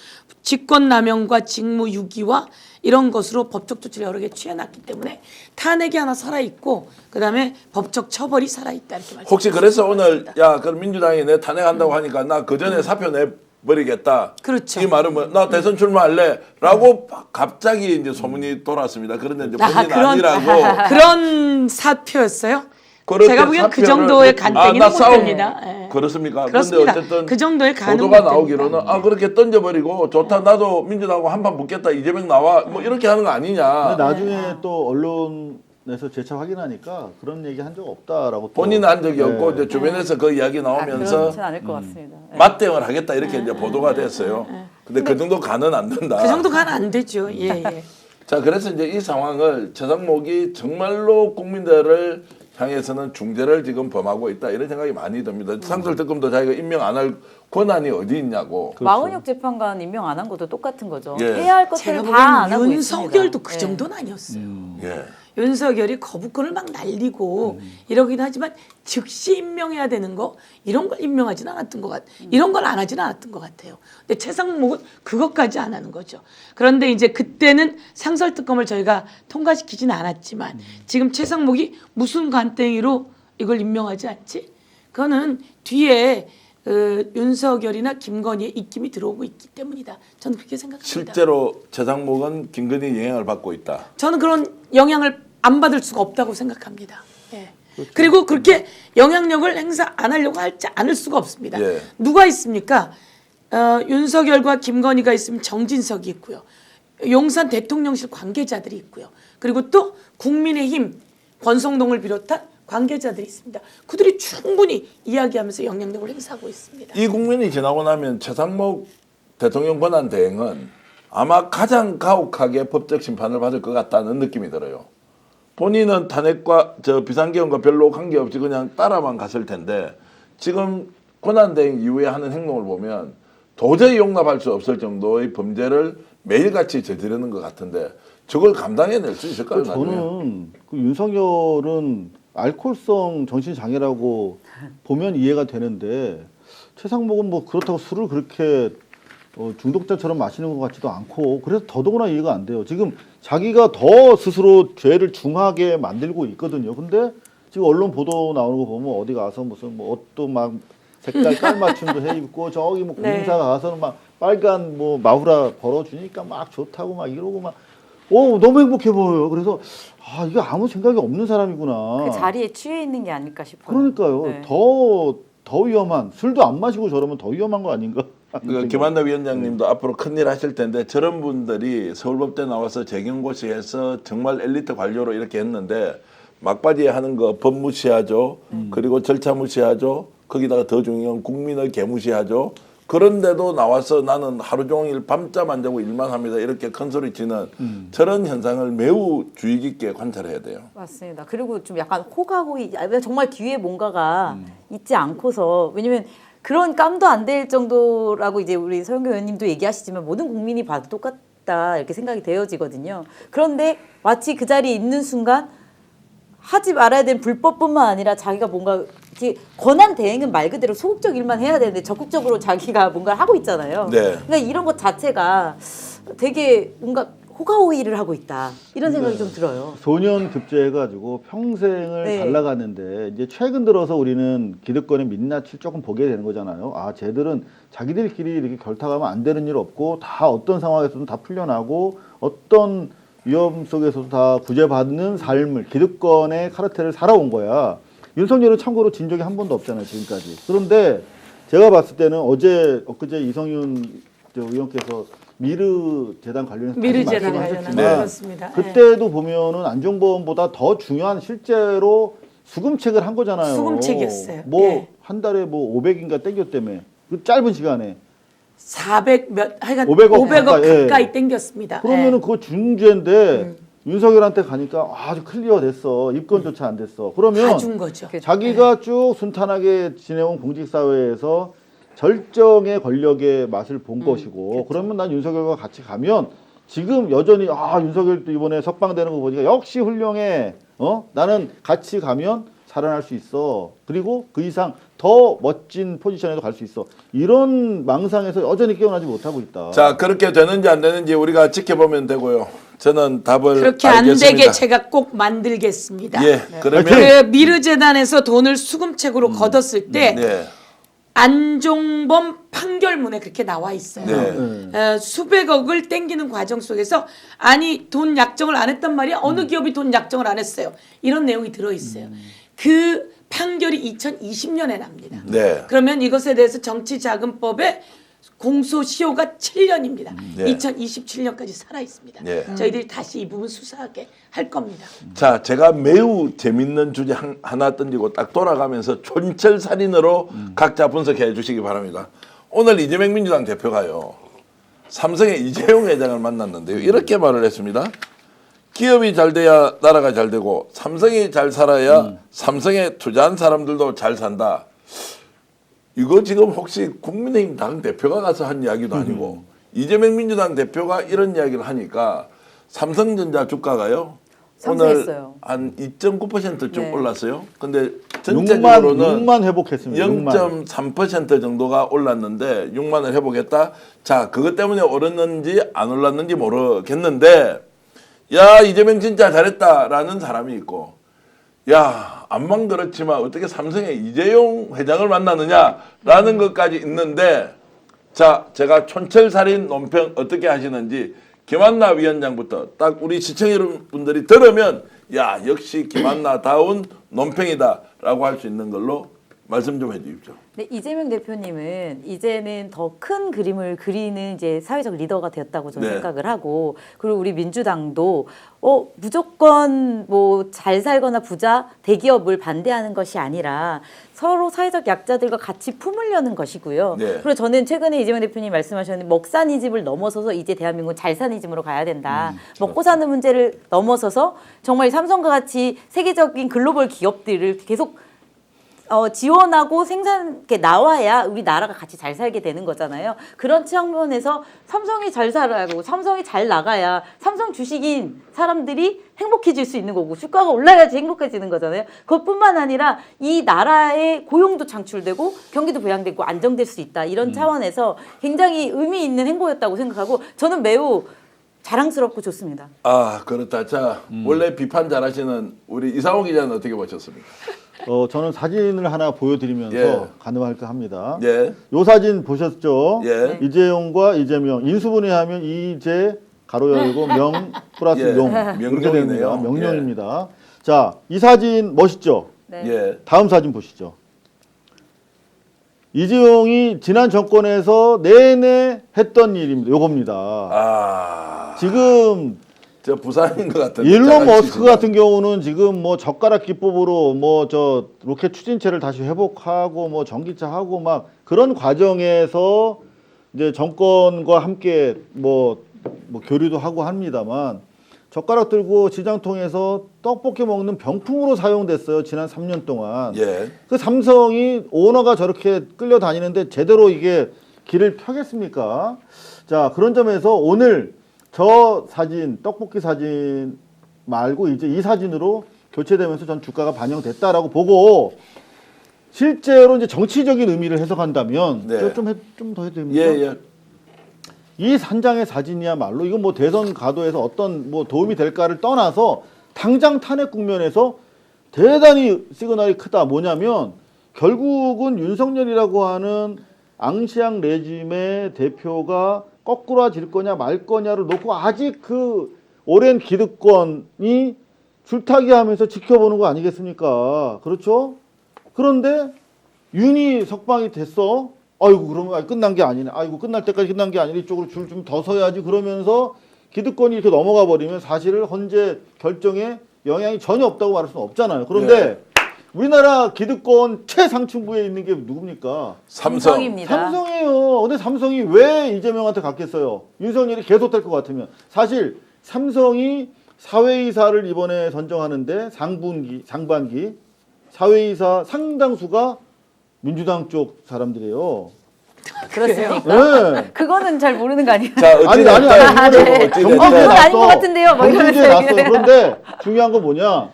B: 직권남용과 직무유기와 이런 것으로 법적 조치를 여러 개 취해놨기 때문에 탄핵이 하나 살아있고 그다음에 법적 처벌이 살아있다 이렇게 말씀.
A: 혹시 그래서 오늘 야 그럼 민주당이 내 탄핵한다고 하니까 나 그 전에 사표 내버리겠다.
B: 그렇죠.
A: 이 말은 뭐 나 대선 출마할래라고 갑자기 이제 소문이 돌았습니다. 그런데 이제 본인 아니라고.
B: 그런 사표였어요?
A: 그럴
B: 제가
A: 때
B: 보기엔 그
A: 사표를-
B: 정도의 간땡이는
A: 나
B: 못
A: 싸움-
B: 됩니다. 예.
A: 그렇습니까?
B: 그렇습니다.
A: 근데 어쨌든
B: 그 정도의 가능은
A: 보도가
B: 못
A: 나오기로는 아 그렇게 던져버리고 좋다 나도 민주당하고 한판 붙겠다 이재명 나와 뭐 이렇게 하는 거 아니냐.
C: 근데 나중에 또 언론에서 재차 확인하니까 그런 얘기 한 적 없다라고. 또.
A: 본인은 한 적이 없고
C: 네.
A: 이제 주변에서 그 이야기 나오면서
D: 그렇진 않을 것 같습니다. 네.
A: 맞대응을 하겠다 이렇게 이제 보도가 됐어요. 근데 그 정도 가는 안 된다.
B: 그 정도 가는 안 되죠. 예, 예.
A: 자 그래서 이제 이 상황을 최상목이 정말로 국민들을 향해서는 중재를 지금 범하고 있다 이런 생각이 많이 듭니다. 상설특검도 자기가 임명 안 할 권한이 어디 있냐고.
D: 마은혁 재판관 임명 안 한 것도 똑같은 거죠.
A: 예.
D: 해야 할
B: 제가
D: 것들을 다 안 하고
B: 보기엔
D: 있습니다.
B: 윤석열도 그
D: 예.
B: 정도는 아니었어요.
A: 예.
B: 윤석열이 거부권을 막 날리고 이러긴 하지만 즉시 임명해야 되는 거 이런 걸 임명하지는 않았던 것 같아요. 이런 걸 안 하지는 않았던 것 같아요. 근데 최상목은 그것까지 안 하는 거죠. 그런데 이제 그때는 상설특검을 저희가 통과시키지는 않았지만 지금 최상목이 무슨 간땡이로 이걸 임명하지 않지? 그거는 뒤에 윤석열이나 김건희의 입김이 들어오고 있기 때문이다. 저는 그렇게 생각합니다.
A: 실제로 최상목은 김건희 영향을 받고 있다.
B: 저는 그런 영향을 안 받을 수가 없다고 생각합니다. 예. 그리고 그렇게 영향력을 행사 안 하려고 하지 않을 수가 없습니다.
A: 예.
B: 누가 있습니까? 윤석열과 김건희가 있으면 정진석이 있고요. 용산 대통령실 관계자들이 있고요. 그리고 또 국민의힘 권성동을 비롯한 관계자들이 있습니다. 그들이 충분히 이야기하면서 영향력을 행사하고 있습니다.
A: 이 국면이 지나고 나면 최상목 대통령 권한 대행은 아마 가장 가혹하게 법적 심판을 받을 것 같다는 느낌이 들어요. 본인은 탄핵과 비상계엄과 별로 관계없이 그냥 따라만 갔을 텐데 지금 권한 대행 이후에 하는 행동을 보면 도저히 용납할 수 없을 정도의 범죄를 매일같이 저지르는 것 같은데 저걸 감당해낼 수 있을까요? 나중에?
C: 저는 그 윤석열은 알코올성 정신장애라고 보면 이해가 되는데 최상목은 뭐 그렇다고 술을 그렇게 중독자처럼 마시는 것 같지도 않고 그래서 더더구나 이해가 안 돼요. 지금 자기가 더 스스로 죄를 중하게 만들고 있거든요. 근데 지금 언론 보도 나오는 거 보면 어디 가서 무슨 뭐 옷도 막 색깔 깔맞춤도 해 입고 저기 뭐
B: 네.
C: 공사 가서는 막 빨간 뭐 마후라 벌어주니까 막 좋다고 막 이러고 막 너무 행복해 보여요. 그래서 아 이게 아무 생각이 없는 사람이구나.
D: 그 자리에 취해 있는 게 아닐까 싶어요.
C: 그러니까요.
D: 네.
C: 더 위험한 술도 안 마시고 저러면 더 위험한 거 아닌가?
A: 그 김한나 위원장님도 앞으로 큰일 하실 텐데 저런 분들이 서울법대 나와서 재경고시에서 정말 엘리트 관료로 이렇게 했는데 막바지에 하는 거 법 무시하죠. 그리고 절차 무시하죠. 거기다가 더 중요한 국민을 개무시하죠. 그런데도 나와서 나는 하루 종일 밤잠 안 자고 일만 합니다. 이렇게 큰 소리 치는 저런 현상을 매우 주의 깊게 관찰해야 돼요.
D: 맞습니다. 그리고 좀 약간 호가호의 정말 뒤에 뭔가가 있지 않고서 왜냐면 그런 깜도 안 될 정도라고 이제 우리 서영교 의원님도 얘기하시지만 모든 국민이 봐도 똑같다 이렇게 생각이 되어지거든요. 그런데 마치 그 자리에 있는 순간 하지 말아야 되는 불법뿐만 아니라 자기가 뭔가 이렇게 권한 대행은 말 그대로 소극적 일만 해야 되는데 적극적으로 자기가 뭔가를 하고 있잖아요.
A: 네.
D: 그러니까 이런 것 자체가 되게 뭔가 호가호의를 하고 있다 이런 생각이 좀 들어요.
C: 소년 급제해가지고 평생을
D: 네.
C: 잘 나갔는데 이제 최근 들어서 우리는 기득권의 민낯을 조금 보게 되는 거잖아요. 아 쟤들은 자기들끼리 이렇게 결탁하면 안 되는 일 없고 다 어떤 상황에서도 다 풀려나고 어떤 위험 속에서도 다 구제받는 삶을 기득권의 카르텔을 살아온 거야. 윤석열은 참고로 진 적이 한 번도 없잖아요 지금까지. 그런데 제가 봤을 때는 엊그제 이성윤 의원께서 미르 재단 관련해서
B: 미르
C: 다시
B: 재단
C: 말씀하셨지만
B: 관련해서 그렇습니다.
C: 그때도 보면은 안종범보다 더 중요한 실제로 수금책을 한 거잖아요.
B: 수금책이었어요.
C: 뭐
B: 예.
C: 한 달에 뭐 500인가 땡겼다며. 그 짧은 시간에.
B: 400 몇 하여간
C: 500억
B: 500억
C: 가까이,
B: 가까이
C: 예.
B: 땡겼습니다.
C: 그러면은
B: 예.
C: 그거 준죄인데 윤석열한테 가니까 아주 클리어 됐어. 입건조차 안 됐어. 그러면
B: 다 준 거죠.
C: 자기가 쭉 순탄하게 지내온 공직사회에서 절정의 권력의 맛을 본 것이고 그러면 난 윤석열과 같이 가면 지금 여전히 윤석열도 이번에 석방되는 거 보니까 역시 훌륭해. 나는 같이 가면 살아날 수 있어. 그리고 그 이상 더 멋진 포지션에도 갈 수 있어. 이런 망상에서 여전히 깨어나지 못하고 있다.
A: 자, 그렇게 되는지 안 되는지 우리가 지켜보면 되고요. 저는 답을
B: 그렇게
A: 알겠습니다.
B: 안 되게 제가 꼭 만들겠습니다.
A: 예, 그러면
B: 그 미르 재단에서 돈을 수금책으로 걷었을 때
A: 네,
B: 안종범 판결문에 그렇게 나와 있어요.
A: 네.
B: 수백억을 땡기는 과정 속에서 아니 돈 약정을 안 했단 말이야. 어느 기업이 돈 약정을 안 했어요. 이런 내용이 들어 있어요. 그 판결이 2020년에 납니다.
A: 네.
B: 그러면 이것에 대해서 정치자금법에 공소시효가 7년입니다.
A: 네.
B: 2027년까지 살아 있습니다.
A: 네.
B: 저희들이 다시 이 부분 수사하게 할 겁니다.
A: 자, 제가 매우 재밌는 주제 하나 던지고 딱 돌아가면서 촌철살인으로 각자 분석해 주시기 바랍니다. 오늘 이재명 민주당 대표가요. 삼성의 이재용 회장을 만났는데요. 이렇게 말을 했습니다. 기업이 잘 돼야 나라가 잘 되고 삼성이 잘 살아야 삼성에 투자한 사람들도 잘 산다. 이거 지금 혹시 국민의힘 당 대표가 가서 한 이야기도 아니고 이재명 민주당 대표가 이런 이야기를 하니까 삼성전자 주가가요. 오늘
D: 상승했어요.
A: 한 2.9%좀
D: 네.
A: 올랐어요. 근데 전체적으로는
C: 6만 회복했습니다. 6만.
A: 0.3% 정도가 올랐는데 6만을 회복했다. 자, 그것 때문에 오랐는지 안 올랐는지 모르겠는데 야, 이재명 진짜 잘했다라는 사람이 있고 야, 암만 그렇지만 어떻게 삼성의 이재용 회장을 만나느냐라는 것까지 있는데 자, 제가 촌철살인 논평 어떻게 하시는지 김한나 위원장부터 딱 우리 시청자 여러분들이 들으면 야, 역시 김한나다운 논평이다라고 할 수 있는 걸로 말씀 좀 해주십시오.
D: 네, 이재명 대표님은 이제는 더 큰 그림을 그리는 이제 사회적 리더가 되었다고 저는
A: 네.
D: 생각을 하고 그리고 우리 민주당도 무조건 뭐 잘 살거나 부자 대기업을 반대하는 것이 아니라 서로 사회적 약자들과 같이 품으려는 것이고요.
A: 네.
D: 그리고 저는 최근에 이재명 대표님 말씀하셨는데 먹사니즘을 넘어서서 이제 대한민국은 잘사니즘으로 가야 된다. 먹고 사는 문제를 넘어서서 정말 삼성과 같이 세계적인 글로벌 기업들을 계속 지원하고 생산게 나와야 우리 나라가 같이 잘 살게 되는 거잖아요. 그런 측면에서 삼성이 잘 살아야고 삼성이 잘 나가야 삼성 주식인 사람들이 행복해질 수 있는 거고 주가가 올라야지 행복해지는 거잖아요. 그것뿐만 아니라 이 나라의 고용도 창출되고 경기도 부양되고 안정될 수 있다. 이런 차원에서 굉장히 의미 있는 행보였다고 생각하고 저는 매우 자랑스럽고 좋습니다.
A: 아 그렇다. 자 원래 비판 잘하시는 우리 이상호 기자는 어떻게 보셨습니까?
C: 저는 사진을 하나 보여드리면서
A: 예.
C: 가능할까 합니다.
A: 예.
C: 요 사진 보셨죠?
A: 예.
C: 이재용과 이재명 인수분해하면 이재 가로 열고 명 플러스
A: 예.
C: 용
A: 명령이네요.
C: 그렇게 됩니다. 명령입니다. 자, 이 사진 멋있죠?
D: 네.
A: 예.
C: 다음 사진 보시죠. 이재용이 지난 정권에서 내내 했던 일입니다. 요겁니다.
A: 아.
C: 지금
A: 저 부산인 것 같은데.
C: 일론
A: 장난치지
C: 머스크
A: 마.
C: 같은 경우는 지금 뭐 젓가락 기법으로 뭐 저 로켓 추진체를 다시 회복하고 뭐 전기차 하고 막 그런 과정에서 이제 정권과 함께 뭐 교류도 하고 합니다만 젓가락 들고 시장통에서 떡볶이 먹는 병풍으로 사용됐어요. 지난 3년 동안.
A: 예.
C: 그 삼성이 오너가 저렇게 끌려다니는데 제대로 이게 길을 펴겠습니까? 자, 그런 점에서 오늘 저 사진, 떡볶이 사진 말고 이제 이 사진으로 교체되면서 전 주가가 반영됐다라고 보고 실제로 이제 정치적인 의미를 해석한다면
A: 네.
C: 좀 더 해도 됩니까?
A: 예, 예.
C: 이 한 장의 사진이야말로 이건 뭐 대선 가도에서 어떤 뭐 도움이 될까를 떠나서 당장 탄핵 국면에서 대단히 시그널이 크다. 뭐냐면 결국은 윤석열이라고 하는 앙시앙 레짐의 대표가 거꾸로질 거냐 말 거냐를 놓고 아직 그 오랜 기득권이 줄타기 하면서 지켜보는 거 아니겠습니까? 그렇죠? 그런데 윤이 석방이 됐어. 아이고 그러면 끝난 게 아니네. 아이고 끝날 때까지 끝난 게 아니라 이쪽으로 줄 좀 더 서야지. 그러면서 기득권이 이렇게 넘어가 버리면 사실은 헌재 결정에 영향이 전혀 없다고 말할 수는 없잖아요. 그런데 우리나라 기득권 최상층부에 있는 게 누굽니까?
A: 삼성.
D: 삼성입니다.
C: 삼성이에요. 근데 삼성이 왜 이재명한테 갔겠어요? 윤석열이 계속될 것 같으면. 사실 삼성이 사회이사를 이번에 선정하는데 상반기 사회이사 상당수가 민주당 쪽 사람들이에요.
D: 그렇습니까?
C: 네.
D: 그거는 잘 모르는 거 아니에요?
A: 자,
C: 아니,
A: 어찌됐든
C: 이거는
A: 어찌됐든
D: 그건 아닌 것 같은데요. 막
C: 경쟁지에
D: 이러면서
C: 났어. 그런데 중요한 건 뭐냐?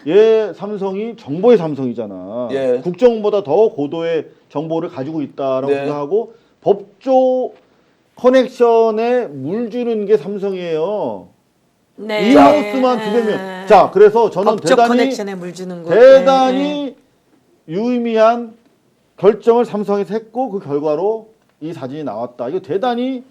C: 얘 삼성이 정보의 삼성이잖아.
A: 예.
C: 국정보다 더 고도의 정보를 가지고 있다라고
A: 네.
C: 생각하고 법조 커넥션에 물 주는 게 삼성이에요.
B: 네.
C: 인하우스만 200명. 자, 그래서 저는
B: 법적 커넥션에 물 주는 거.
C: 대단히 유의미한 결정을 삼성에서 했고 그 결과로 이 사진이 나왔다. 이거 대단히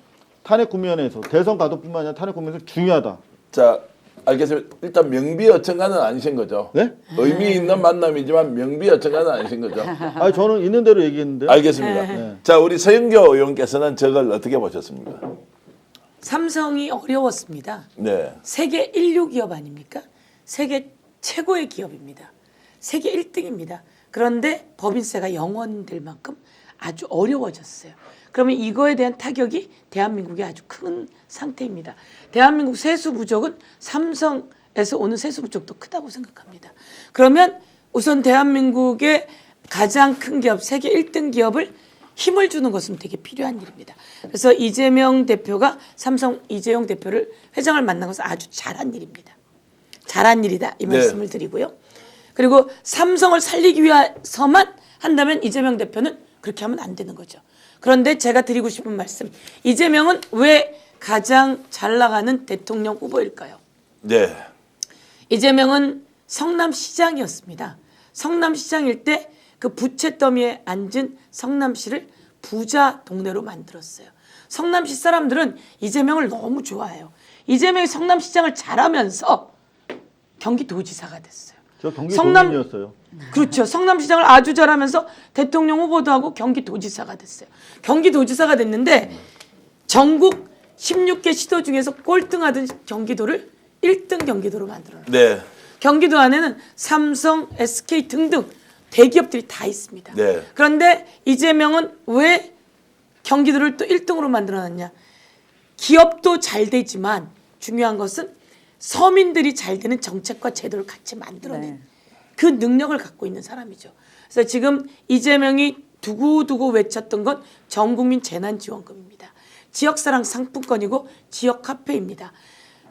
C: 탄핵 국면에서 대선 가도뿐만 아니라 탄핵 국면에서 중요하다.
A: 자, 알겠습니다. 일단 명비어천가는 아니신 거죠?
C: 네?
A: 의미 있는 만남이지만 명비어천가는 아니신 거죠?
C: 아니 저는 있는 대로 얘기했는데요.
A: 알겠습니다.
C: 네.
A: 자, 우리 서영교 의원께서는 저걸 어떻게 보셨습니까?
B: 삼성이 어려웠습니다.
A: 네.
B: 세계 1류 기업 아닙니까? 세계 최고의 기업입니다. 세계 1등입니다. 그런데 법인세가 0원 될 만큼 아주 어려워졌어요. 그러면 이거에 대한 타격이 대한민국에 아주 큰 상태입니다. 대한민국 세수 부족은 삼성에서 오는 세수 부족도 크다고 생각합니다. 그러면 우선 대한민국의 가장 큰 기업, 세계 1등 기업을 힘을 주는 것은 되게 필요한 일입니다. 그래서 이재명 대표가 삼성 이재용 대표를 회장을 만난 것은 아주 잘한 일입니다. 잘한 일이다 이 말씀을 드리고요. 그리고 삼성을 살리기 위해서만 한다면 이재명 대표는 그렇게 하면 안 되는 거죠. 그런데 제가 드리고 싶은 말씀, 이재명은 왜 가장 잘 나가는 대통령 후보일까요?
A: 네.
B: 이재명은 성남시장이었습니다. 성남시장일 때 그 부채 더미에 앉은 성남시를 부자 동네로 만들었어요. 성남시 사람들은 이재명을 너무 좋아해요. 이재명이 성남시장을 잘하면서 경기도지사가 됐어요.
C: 저 경기도민이었어요.
B: 그렇죠. 성남시장을 아주 잘하면서 대통령 후보도 하고 경기도지사가 됐어요. 경기도지사가 됐는데 전국 16개 시도 중에서 꼴등하던 경기도를 1등 경기도로 만들어놨어요.
A: 네.
B: 경기도 안에는 삼성, SK 등등 대기업들이 다 있습니다.
A: 네.
B: 그런데 이재명은 왜 경기도를 또 1등으로 만들어놨냐? 기업도 잘 되지만 중요한 것은 서민들이 잘 되는 정책과 제도를 같이 만들어낸 그 능력을 갖고 있는 사람이죠. 그래서 지금 이재명이 두고두고 외쳤던 건 전국민 재난지원금입니다. 지역사랑 상품권이고 지역 카페입니다.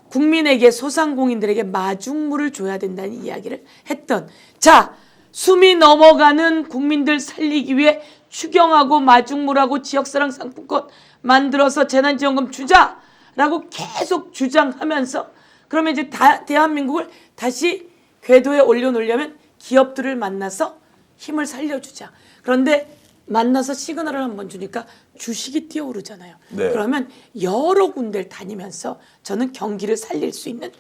B: 국민에게 소상공인들에게 마중물을 줘야 된다는 이야기를 했던 자 숨이 넘어가는 국민들 살리기 위해 추경하고 마중물하고 지역사랑 상품권 만들어서 재난지원금 주자라고 계속 주장하면서 그러면 이제 대한민국을 다시 궤도에 올려놓으려면 기업들을 만나서 힘을 살려주자. 그런데 만나서 시그널을 한번 주니까 주식이 뛰어오르잖아요.
A: 네.
B: 그러면 여러 군데를 다니면서 저는 경기를 살릴 수 있는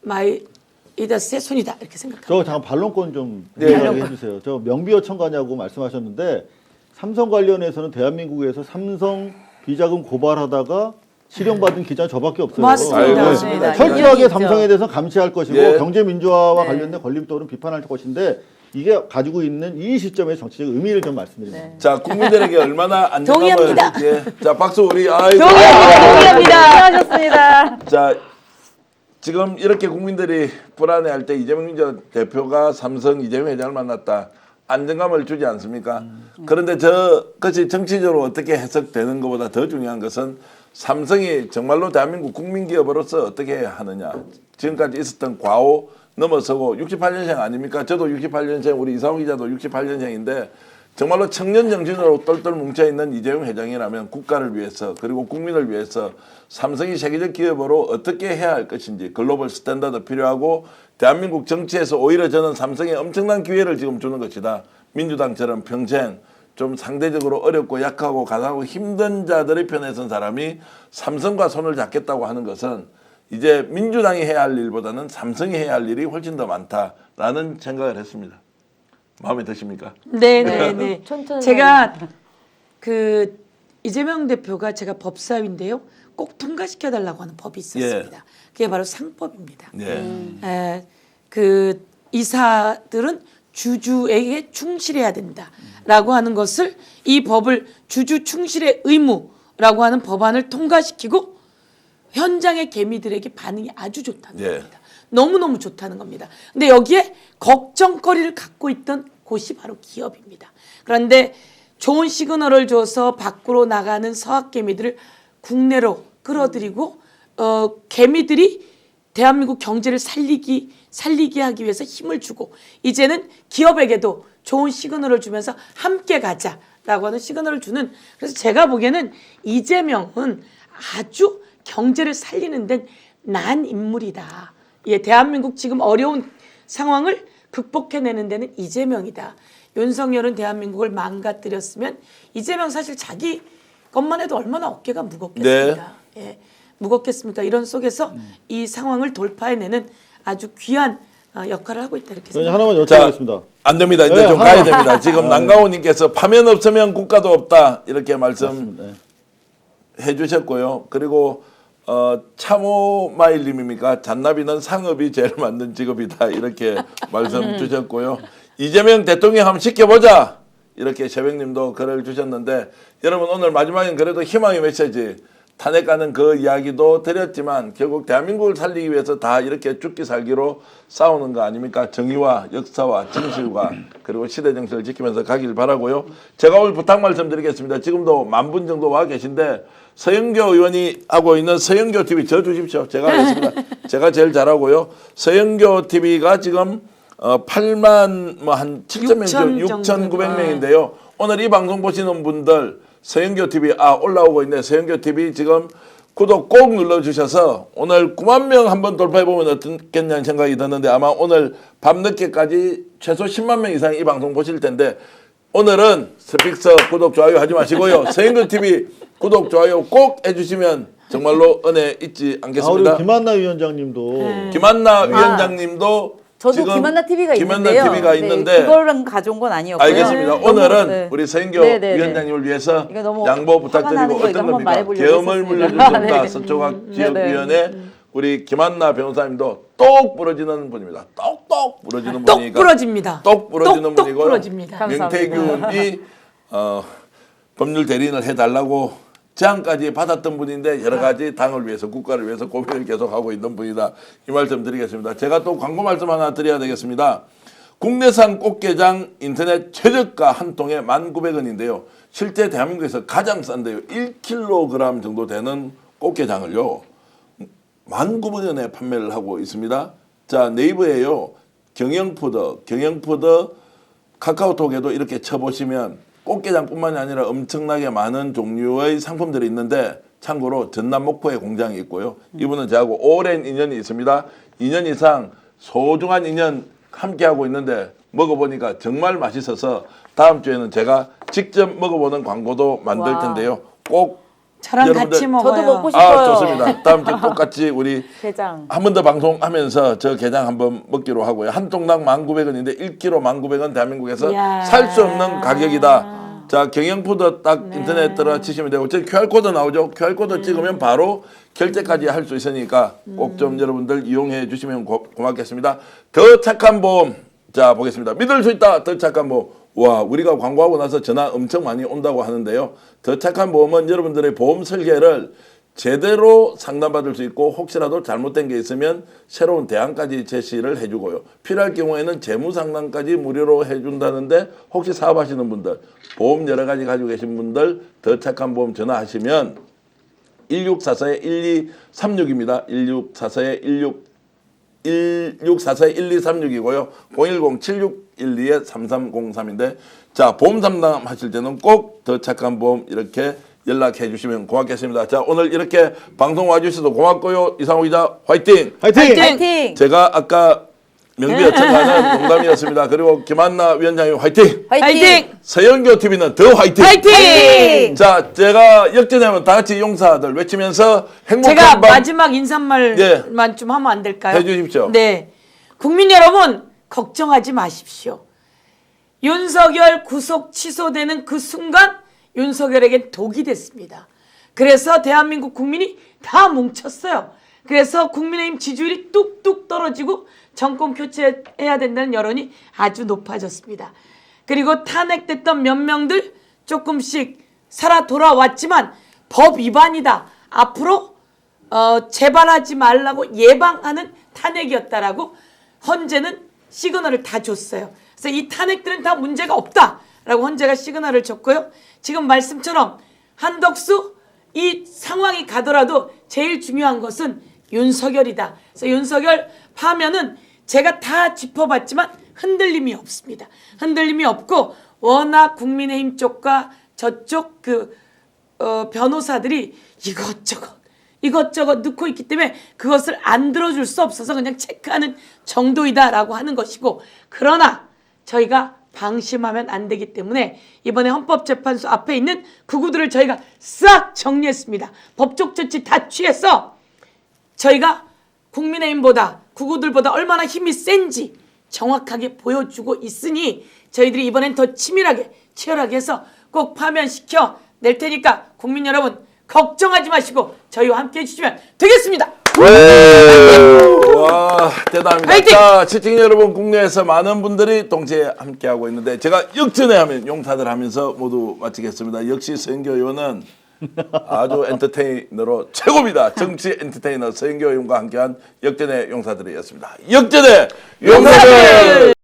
B: 마이다스의 손이다 이렇게 생각합니다.
C: 저 잠깐 반론권 좀
A: 네.
C: 해주세요. 저 명비어천가냐고 말씀하셨는데 삼성 관련해서는 대한민국에서 삼성 비자금 고발하다가 실형받은 기자는 저밖에 없어요.
B: 맞습니다.
A: 맞습니다.
C: 철저하게
D: 있죠.
C: 삼성에 대해서 감시할 것이고
A: 예.
C: 경제 민주화와
D: 네.
C: 관련된 걸림돌은 비판할 것인데 이게 가지고 있는 이 시점의 정치적 의미를 좀 말씀드립니다.
D: 네.
A: 자 국민들에게 얼마나 안정감을
B: 동의합니다.
A: 예. 자 박수 우리 아이고.
D: 수고하셨습니다.
A: 자 지금 이렇게 국민들이 불안해할 때 이재명 전 대표가 삼성 이재명 회장을 만났다. 안정감을 주지 않습니까? 그런데 그것이 정치적으로 어떻게 해석되는 것보다 더 중요한 것은 삼성이 정말로 대한민국 국민기업으로서 어떻게 해야 하느냐. 지금까지 있었던 과오 넘어서고 68년생 아닙니까? 저도 68년생, 우리 이상호 기자도 68년생인데 정말로 청년 정신으로 똘똘 뭉쳐있는 이재용 회장이라면 국가를 위해서 그리고 국민을 위해서 삼성이 세계적 기업으로 어떻게 해야 할 것인지 글로벌 스탠다드 필요하고 대한민국 정치에서 오히려 저는 삼성에 엄청난 기회를 지금 주는 것이다. 민주당처럼 평생 좀 상대적으로 어렵고 약하고 가난하고 힘든 자들의 편에 선 사람이 삼성과 손을 잡겠다고 하는 것은 이제 민주당이 해야 할 일보다는 삼성이 해야 할 일이 훨씬 더 많다라는 생각을 했습니다. 마음에 드십니까?
B: 네네네.
D: 천천히.
B: 제가 그 이재명 대표가 제가 법사위인데요. 꼭 통과시켜달라고 하는 법이 있었습니다. 그게 바로 상법입니다.
A: 네.
B: 그 이사들은 주주에게 충실해야 된다라고 하는 것을 이 법을 주주 충실의 의무라고 하는 법안을 통과시키고 현장의 개미들에게 반응이 아주 좋다는
A: 예.
B: 겁니다. 너무너무 좋다는 겁니다. 근데 여기에 걱정거리를 갖고 있던 곳이 바로 기업입니다. 그런데 좋은 시그널을 줘서 밖으로 나가는 서학개미들을 국내로 끌어들이고 개미들이 대한민국 경제를 살리게 하기 위해서 힘을 주고 이제는 기업에게도 좋은 시그널을 주면서 함께 가자라고 하는 시그널을 주는 그래서 제가 보기에는 이재명은 아주 경제를 살리는 데는 난 인물이다. 예, 대한민국 지금 어려운 상황을 극복해내는 데는 이재명이다. 윤석열은 대한민국을 망가뜨렸으면 이재명 사실 자기 것만 해도 얼마나 어깨가 무겁겠습니까? 예, 무겁겠습니까? 이런 속에서 이 상황을 돌파해내는 아주 귀한 역할을 하고 있다 이렇게 생각합니다.
C: 하나만
A: 자,
C: 여쭤보겠습니다.
A: 안 됩니다. 이제
C: 네,
A: 좀
C: 하나.
A: 가야 됩니다. 지금 남가호님께서 파면 없으면 국가도 없다 이렇게 말씀해
C: 네.
A: 주셨고요. 그리고 참호마일님입니까? 잔나비는 상업이 제일 맞는 직업이다 이렇게 말씀 주셨고요. 이재명 대통령 한번 시켜보자 이렇게 새벽님도 글을 주셨는데 여러분 오늘 마지막엔 그래도 희망의 메시지 탄핵하는 그 이야기도 드렸지만 결국 대한민국을 살리기 위해서 다 이렇게 죽기 살기로 싸우는 거 아닙니까? 정의와 역사와 진실과 그리고 시대 정신을 지키면서 가길 바라고요. 제가 오늘 부탁 말씀드리겠습니다. 지금도 10,000분 정도 와 계신데 서영교 의원이 하고 있는 서영교 TV 저 주십시오. 제가 하겠습니다. 제가 제일 잘하고요. 서영교 TV가 지금 8만 뭐 한 7,000명, 6,900명인데요. 오늘 이 방송 보시는 분들 서영교 TV 올라오고 있네. 서영교 TV 지금 구독 꼭 눌러주셔서 오늘 9만 명 한번 돌파해 보면 어떻겠냐는 생각이 드는데 아마 오늘 밤늦게까지 최소 10만 명 이상 이 방송 보실 텐데 오늘은 스픽서 구독 좋아요 하지 마시고요. 서영교 TV 구독 좋아요 꼭 해주시면 정말로 은혜 잊지 않겠습니다.
C: 우리 김한나 위원장님도
A: 김한나 위원장님도
D: 저도
A: 지금
D: 김한나 TV가
A: 김한나
D: 있는데요.
A: TV가 있는데
D: 그거랑 가져온 건 아니었고요.
A: 알겠습니다.
D: 너무,
A: 오늘은
D: 네.
A: 우리 서영교
D: 네네네.
A: 위원장님을 위해서
D: 이거 너무
A: 양보
D: 화가 나는
A: 부탁드리고
D: 거 이거
A: 어떤
D: 한번
A: 겁니까?
D: 말해보려고
A: 계엄을
D: 했었습니다.
A: 물려주셨다
D: 네네.
A: 서초각
D: 네네.
A: 지역위원회 우리 김한나 변호사님도 똑 부러지는 분입니다. 똑똑 부러지는
B: 똑
A: 분이니까
B: 부러집니다.
A: 똑 부러지는
B: 똑똑
A: 분이고
B: 부러집니다.
A: 명태균이 법률 대리인을 해달라고 제안까지 받았던 분인데 여러 가지 당을 위해서 국가를 위해서 고민을 계속하고 있는 분이다. 이 말씀 드리겠습니다. 제가 또 광고 말씀 하나 드려야 되겠습니다. 국내산 꽃게장 인터넷 최저가 한 통에 1,900원인데요. 실제 대한민국에서 가장 싼데요. 1kg 정도 되는 꽃게장을요. 19,000원에 판매를 하고 있습니다. 자, 네이버에요. 경영푸드 카카오톡에도 이렇게 쳐보시면 꽃게장뿐만이 아니라 엄청나게 많은 종류의 상품들이 있는데 참고로 전남 목포에 공장이 있고요. 이분은 저하고 오랜 인연이 있습니다. 2년 이상 소중한 인연 함께하고 있는데 먹어보니까 정말 맛있어서 다음 주에는 제가 직접 먹어보는 광고도 만들
D: 와.
A: 텐데요. 꼭
B: 저랑
A: 여러분들-
B: 같이 먹어요.
D: 저도 먹고 싶어요.
A: 아, 좋습니다. 다음 주 똑같이 우리
D: 게장.
A: 한 번 더 방송하면서 저 게장 한번 먹기로 하고요. 한 통당 1,900원인데 1kg 19,000원 대한민국에서
B: 이야.
A: 살 수 없는 가격이다. 자, 경영푸드 딱 인터넷 들어치시면 되고 저 QR코드 나오죠. QR코드 찍으면 바로 결제까지 할 수 있으니까 꼭 좀 여러분들 이용해 주시면 고맙겠습니다. 더 착한 보험. 자, 보겠습니다. 믿을 수 있다. 더 착한 보험. 와, 우리가 광고하고 나서 전화 엄청 많이 온다고 하는데요. 더 착한 보험은 여러분들의 보험 설계를 제대로 상담받을 수 있고 혹시라도 잘못된 게 있으면 새로운 대안까지 제시를 해주고요. 필요할 경우에는 재무 상담까지 무료로 해준다는데 혹시 사업하시는 분들, 보험 여러 가지 가지고 계신 분들 더 착한 보험 전화하시면 1644-1236입니다. 1644-1236이고요. 010-7612-3303인데 자, 보험 상담하실 때는 꼭 더 착한 보험 이렇게 연락해 주시면 고맙겠습니다. 자, 오늘 이렇게 방송 와주셔서 고맙고요. 이상호 기자 화이팅!
C: 화이팅!
D: 파이팅!
A: 제가 아까 명비 요청하는 농담이었습니다. 그리고 김한나 위원장님 화이팅!
B: 화이팅!
A: 서영교 TV는 더 화이팅!
B: 화이팅!
A: 자, 제가 역전하면 다 같이 용사들 외치면서 행복한
B: 제가
A: 밤
B: 마지막 인사말만 좀 하면 안 될까요?
A: 해주십시오.
B: 네. 국민 여러분, 걱정하지 마십시오. 윤석열 구속 취소되는 그 순간 윤석열에게 독이 됐습니다. 그래서 대한민국 국민이 다 뭉쳤어요. 그래서 국민의힘 지지율이 뚝뚝 떨어지고 정권 교체해야 된다는 여론이 아주 높아졌습니다. 그리고 탄핵됐던 몇 명들 조금씩 살아 돌아왔지만 법 위반이다. 앞으로 재발하지 말라고 예방하는 탄핵이었다라고 헌재는 시그널을 다 줬어요. 그래서 이 탄핵들은 다 문제가 없다라고 헌재가 시그널을 줬고요. 지금 말씀처럼 한덕수 이 상황이 가더라도 제일 중요한 것은 윤석열이다. 그래서 윤석열 파면은 제가 다 짚어봤지만 흔들림이 없습니다. 흔들림이 없고 워낙 국민의힘 쪽과 저쪽 변호사들이 이것저것 넣고 있기 때문에 그것을 안 들어줄 수 없어서 그냥 체크하는 정도이다라고 하는 것이고, 그러나 저희가 방심하면 안 되기 때문에 이번에 헌법재판소 앞에 있는 구구들을 저희가 싹 정리했습니다. 법적 조치 다 취해서 저희가 국민의힘보다 구구들보다 얼마나 힘이 센지 정확하게 보여주고 있으니 저희들이 이번엔 더 치밀하게 치열하게 해서 꼭 파면시켜 낼 테니까 국민 여러분 걱정하지 마시고 저희와 함께 해주시면 되겠습니다.
A: 와, 대단합니다.
B: 화이팅!
A: 자, 시청자 여러분, 국내에서 많은 분들이 동시에 함께하고 있는데 제가 역전에 하면 용사들 하면서 모두 마치겠습니다. 역시 서영교 의원은 아주 엔터테이너로 최고입니다. 정치 엔터테이너 서영교 의원과 함께한 역전의 용사들이었습니다. 역전의 용사들!